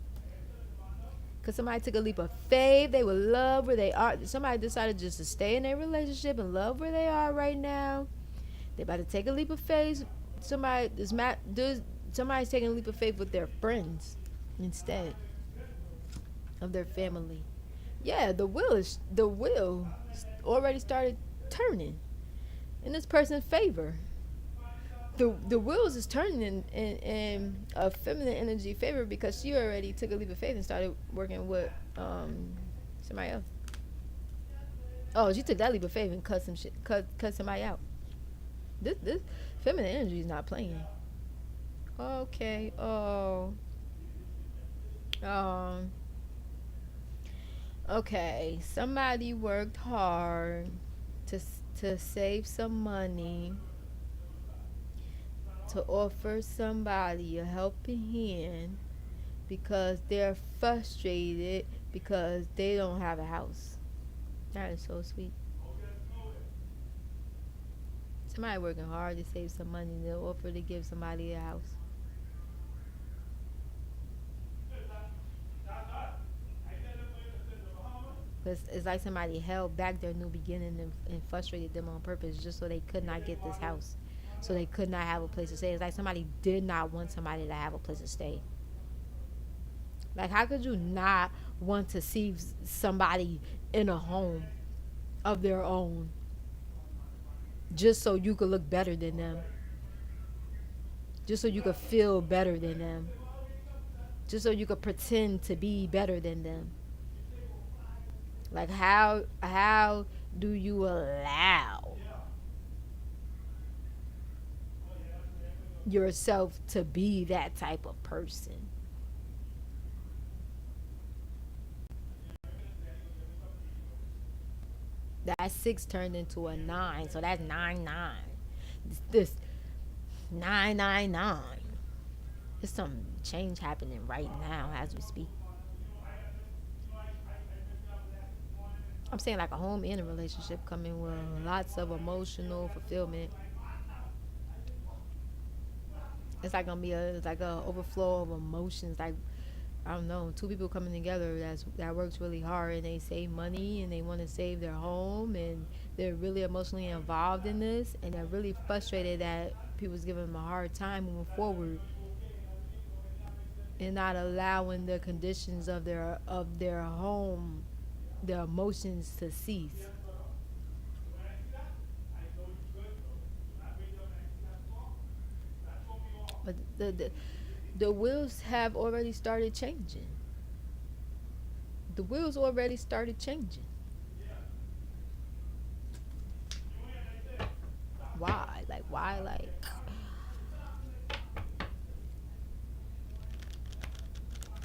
Because somebody took a leap of faith. They would love where they are. Somebody decided just to stay in their relationship and love where they are right now. They about to take a leap of faith. Somebody's taking a leap of faith with their friends instead of their family. Yeah, the wheel already started turning in this person's favor. The wheels is turning in a feminine energy favor because she already took a leap of faith and started working with somebody else. Oh, she took that leap of faith and cut somebody out. This feminine energy is not playing. Okay. Um. Okay. Somebody worked hard to to save some money to offer somebody a helping hand because they're frustrated because they don't have a house. That is so sweet. Somebody working hard to save some money, they'll offer to give somebody a house. Because it's like somebody held back their new beginning and frustrated them on purpose just so they could not get this house. So they could not have a place to stay. It's like somebody did not want somebody to have a place to stay. Like, how could you not want to see somebody in a home of their own just so you could look better than them? Just so you could feel better than them? Just so you could pretend to be better than them? Like, how do you allow yourself to be that type of person? That 6 turned into a 9, so that's 9 9. This 999. There's some change happening right now as we speak. I'm saying like a home and a relationship coming with lots of emotional fulfillment. It's like gonna be a overflow of emotions. Like, I don't know, two people coming together that works really hard and they save money and they want to save their home and they're really emotionally involved in this and they're really frustrated that people's giving them a hard time moving forward and not allowing the conditions of their home, their emotions to cease. But the wheels have already started changing. The wheels already started changing. Why? Like, why? Like,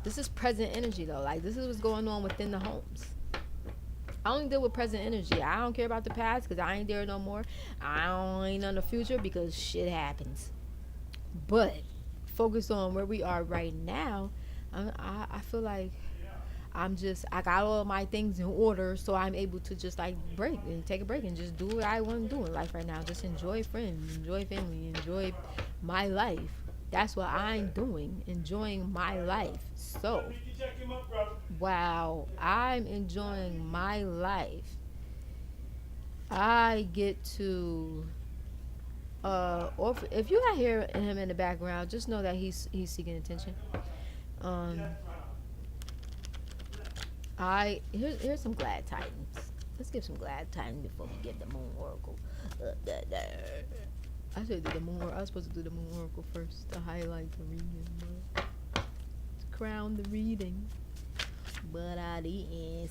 this is present energy though. Like, this is what's going on within the homes. I only deal with present energy. I don't care about the past because I ain't there no more. I don't ain't on the future because shit happens. But focus on where we are right now. I feel like I got all of my things in order, so I'm able to just like break and take a break and just do what I want to do in life right now. Just enjoy friends, enjoy family, enjoy my life. That's what I'm doing, enjoying my life. So, while I'm enjoying my life, I get to Or if you not hear him in the background, just know that he's seeking attention. Um, here's some glad tidings. Let's give some glad tidings before we give the moon oracle. I should do the moon. I was supposed to do the moon oracle first to highlight the reading, to crown the reading. But I didn't.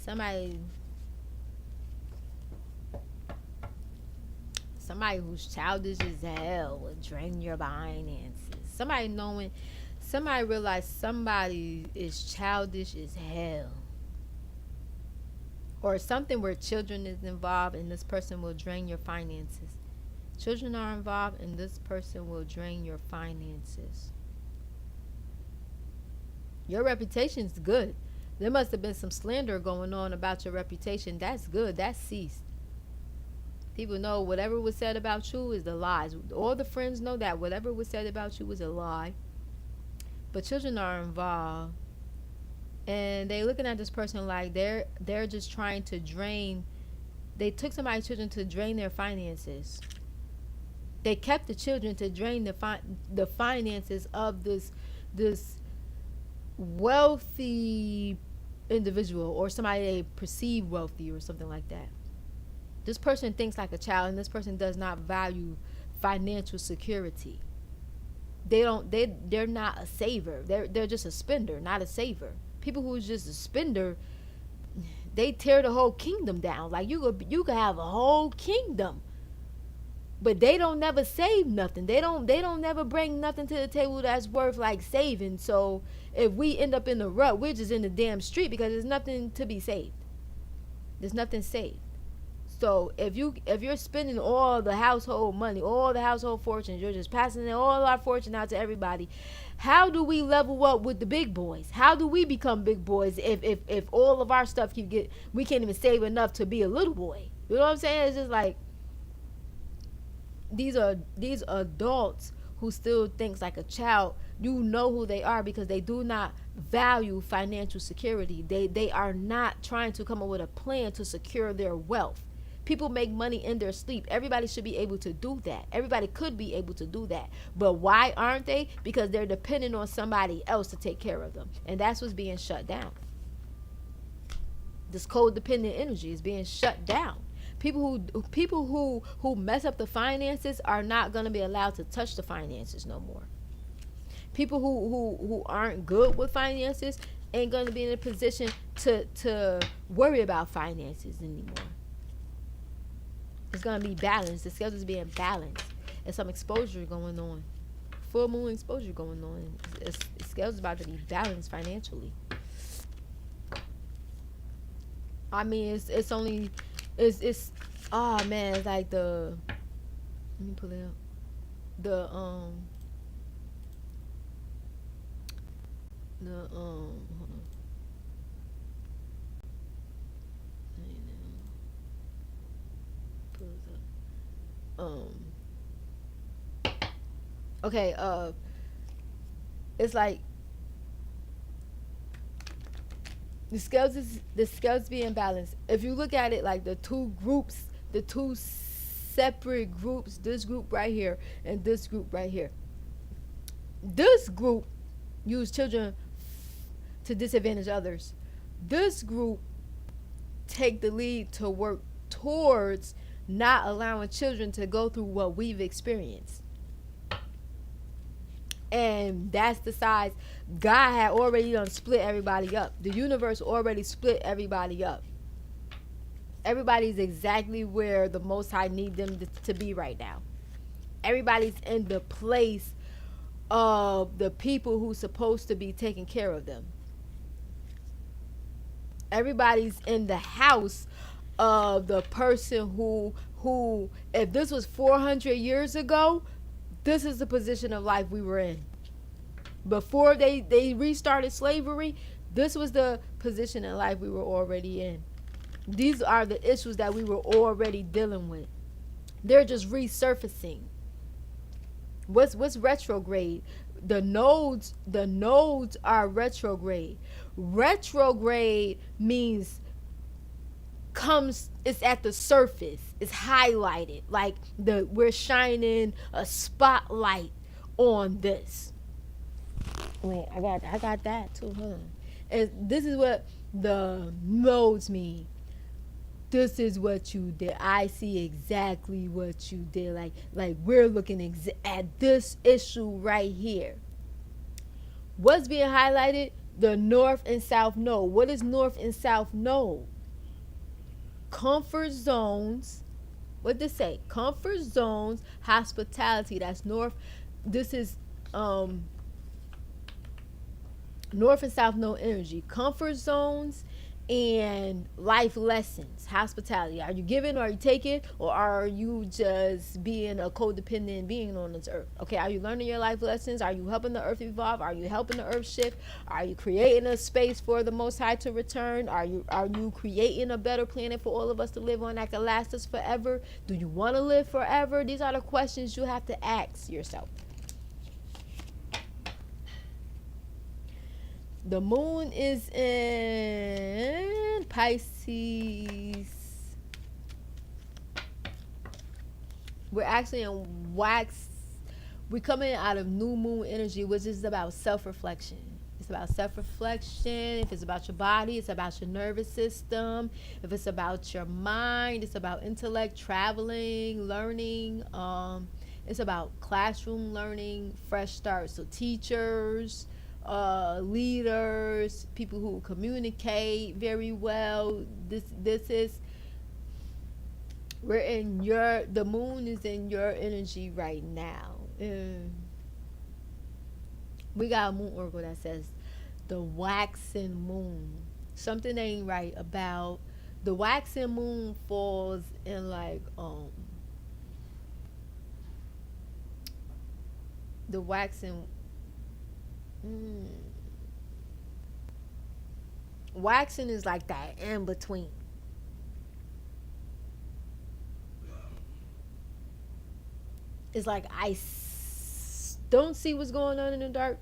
Somebody who's childish as hell will drain your finances. Somebody realize somebody is childish as hell, or something where children is involved and this person will drain your finances. Children are involved and this person will drain your finances. Your reputation's good. There must have been some slander going on about your reputation. That's good. That's ceased. People know whatever was said about you is the lies. All the friends know that whatever was said about you was a lie. But children are involved, and they looking at this person like they're just trying to drain. They took somebody's children to drain their finances. They kept the children to drain the finances of this wealthy individual, or somebody they perceive wealthy or something like that. This person thinks like a child, and this person does not value financial security. They're not a saver. They're just a spender, not a saver. People who's just a spender, they tear the whole kingdom down. Like you could have a whole kingdom, but they don't never save nothing. They don't never bring nothing to the table that's worth like saving. So if we end up in the rut, we're just in the damn street because there's nothing to be saved. There's nothing saved. So if you're spending all the household money, all the household fortunes, you're just passing all our fortune out to everybody. How do we level up with the big boys? How do we become big boys if all of our stuff we can't even save enough to be a little boy? You know what I'm saying? It's just like these adults who still thinks like a child. You know who they are because they do not value financial security. They are not trying to come up with a plan to secure their wealth. People make money in their sleep. Everybody should be able to do that. Everybody could be able to do that. But why aren't they? Because they're dependent on somebody else to take care of them. And that's what's being shut down. This codependent energy is being shut down. People who mess up the finances are not going to be allowed to touch the finances no more. People who aren't good with finances ain't going to be in a position to worry about finances anymore. It's going to be balanced. The scales is being balanced. And some exposure going on. Full moon exposure going on. The scales is about to be balanced financially. I mean, it's oh man, it's like let me pull it up. Hold on. Okay, it's like the scales being balanced. If you look at it like the two separate groups, this group right here and this group right here. This group use children to disadvantage others. This group take the lead to work towards not allowing children to go through what we've experienced. And that's the size. God had already done split everybody up. The universe already split everybody up. Everybody's exactly where the Most High need them to be right now. Everybody's in the place of the people who's supposed to be taking care of them. Everybody's in the house of the person who if this was 400 years ago, this is the position of life we were in. Before they restarted slavery, this was the position in life we were already in. These are the issues that we were already dealing with. They're just resurfacing. What's retrograde? The nodes are retrograde. Retrograde means comes, it's at the surface, it's highlighted, like we're shining a spotlight on this. Wait, I got that too, huh? And this is what the nodes mean. This is what you did. I see exactly what you did. Like we're looking at this issue right here. What's being highlighted? The north and south node. What is north and south node? Comfort zones. What did they say? Comfort zones, hospitality. That's north. This is north and south node energy. Comfort zones and life lessons, hospitality. Are you giving, or are you taking, or are you just being a codependent being on this earth? Okay, are you learning your life lessons? Are you helping the earth evolve? Are you helping the earth shift? Are you creating a space for the Most High to return? Are you creating a better planet for all of us to live on that can last us forever? Do you want to live forever? These are the questions you have to ask yourself. The moon is in Pisces. We're actually in wax. We're coming out of new moon energy, which is about self-reflection. It's about self-reflection. If it's about your body, it's about your nervous system. If it's about your mind, it's about intellect, traveling, learning. It's about classroom learning, fresh start. So teachers, leaders, people who communicate very well. This is, we're in your, the moon is in your energy right now. We got a moon oracle that says the waxing moon. Something ain't right about the waxing moon. Falls in like the waxing waxing is like that in between. It's like don't see what's going on in the dark,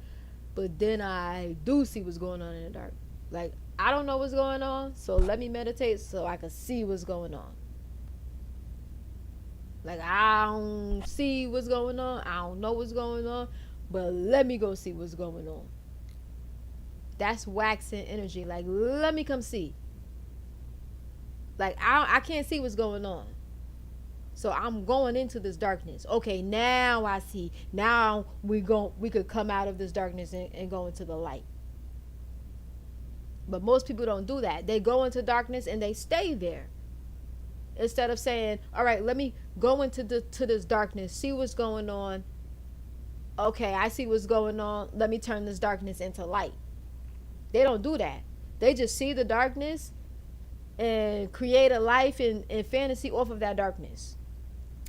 but then I do see what's going on in the dark. Like, I don't know what's going on, so let me meditate so I can see what's going on. Like, I don't see what's going on, I don't know what's going on, but let me go see what's going on. That's waxing energy. Like, let me come see. Like, I can't see what's going on, so I'm going into this darkness. Okay, now I see. Now we could come out of this darkness and go into the light. But most people don't do that. They go into darkness and they stay there, instead of saying, all right, let me go into this darkness, see what's going on. Okay, I see what's going on, let me turn this darkness into light. They don't do that. They just see the darkness and create a life and fantasy off of that darkness.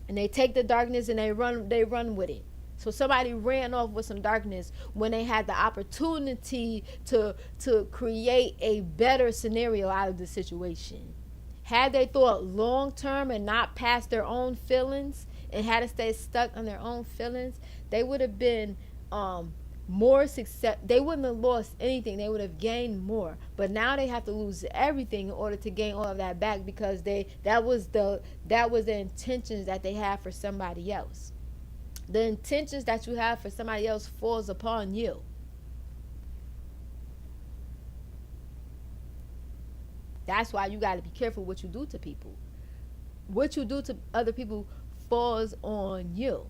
And they take the darkness and they run with it. So somebody ran off with some darkness when they had the opportunity to create a better scenario out of the situation. Had they thought long term and not past their own feelings, and had to stay stuck on their own feelings, they would have been more success. They wouldn't have lost anything. They would have gained more. But now they have to lose everything in order to gain all of that back, because that was the intentions that they had for somebody else. The intentions that you have for somebody else falls upon you. That's why you got to be careful what you do to people. What you do to other people falls on you.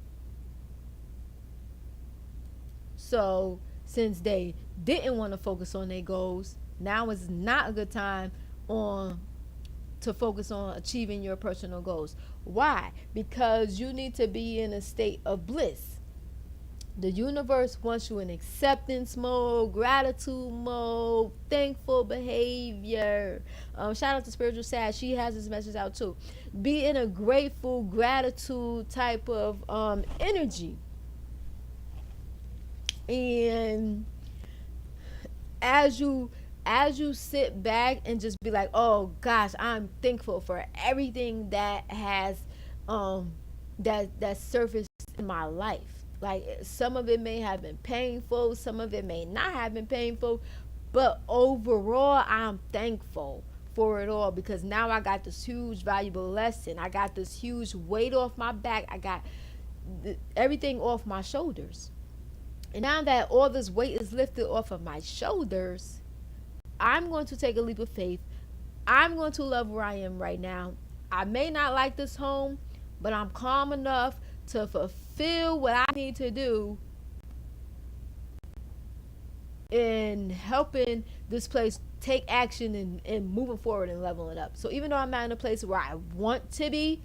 So since they didn't want to focus on their goals, now is not a good time to focus on achieving your personal goals. Why? Because you need to be in a state of bliss. The universe wants you in acceptance mode, gratitude mode, thankful behavior. Shout out to Spiritual Sad. She has this message out too. Be in a grateful, gratitude type of energy. And as you sit back and just be like, oh gosh, I'm thankful for everything that has that surfaced in my life. Like, some of it may have been painful, some of it may not have been painful, but overall I'm thankful for it all, because now I got this huge valuable lesson. I got this huge weight off my back. I got everything off my shoulders. And now that all this weight is lifted off of my shoulders, I'm going to take a leap of faith. I'm going to love where I am right now. I may not like this home, but I'm calm enough to fulfill what I need to do in helping this place take action and moving forward and leveling up. So even though I'm not in a place where I want to be,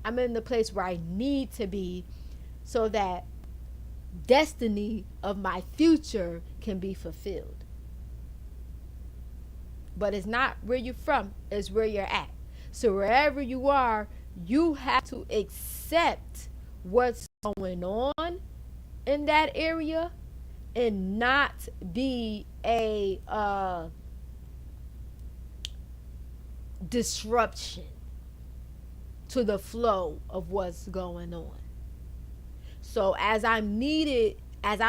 I'm in the place where I need to be, so that destiny of my future can be fulfilled. But it's not where you're from, it's where you're at. So wherever you are, you have to accept what's going on in that area and not be a disruption to the flow of what's going on. So as I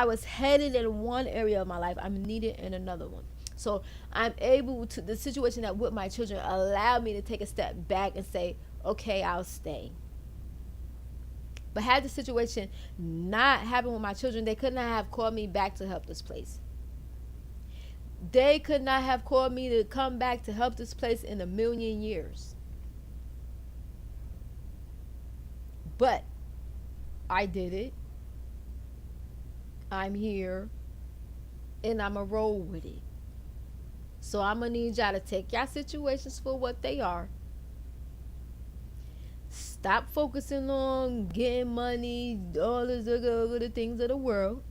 was headed in one area of my life, I'm needed in another one. So I'm able to, the situation that with my children allowed me to take a step back and say, okay, I'll stay. But had the situation not happened with my children, they could not have called me back to help this place. They could not have called me to come back to help this place in a million years. But I did it. I'm here. And I'm a roll with it. So I'm going to need y'all to take y'all situations for what they are. Stop focusing on getting money, all the other things of the world.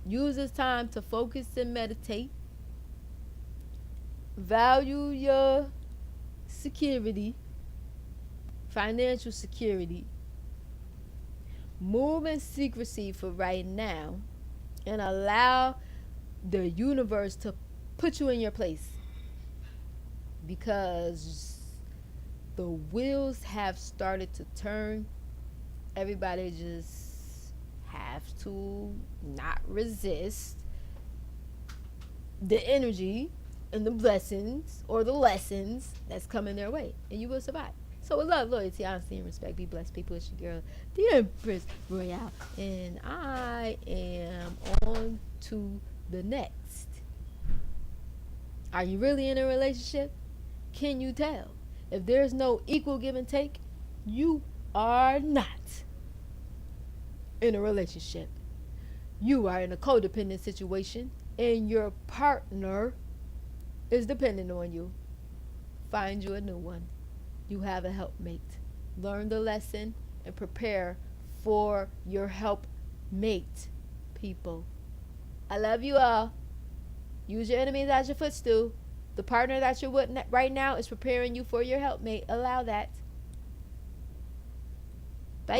Use this time to focus and meditate. Value your security, financial security. Move in secrecy for right now and allow the universe to put you in your place, because the wheels have started to turn. Everybody just have to not resist the energy and the blessings or the lessons that's coming their way, and you will survive. So with love, loyalty, honesty, and respect, be blessed, people. It's your girl, the Empress Royale, and I am on to the next. Are you really in a relationship? Can you tell? If there's no equal give and take, you are not in a relationship. You are in a codependent situation, and your partner is dependent on you. Find you a new one. You have a helpmate. Learn the lesson and prepare for your helpmate, people. I love you all. Use your enemies as your footstool. The partner that you're with right now is preparing you for your helpmate. Allow that. Bye.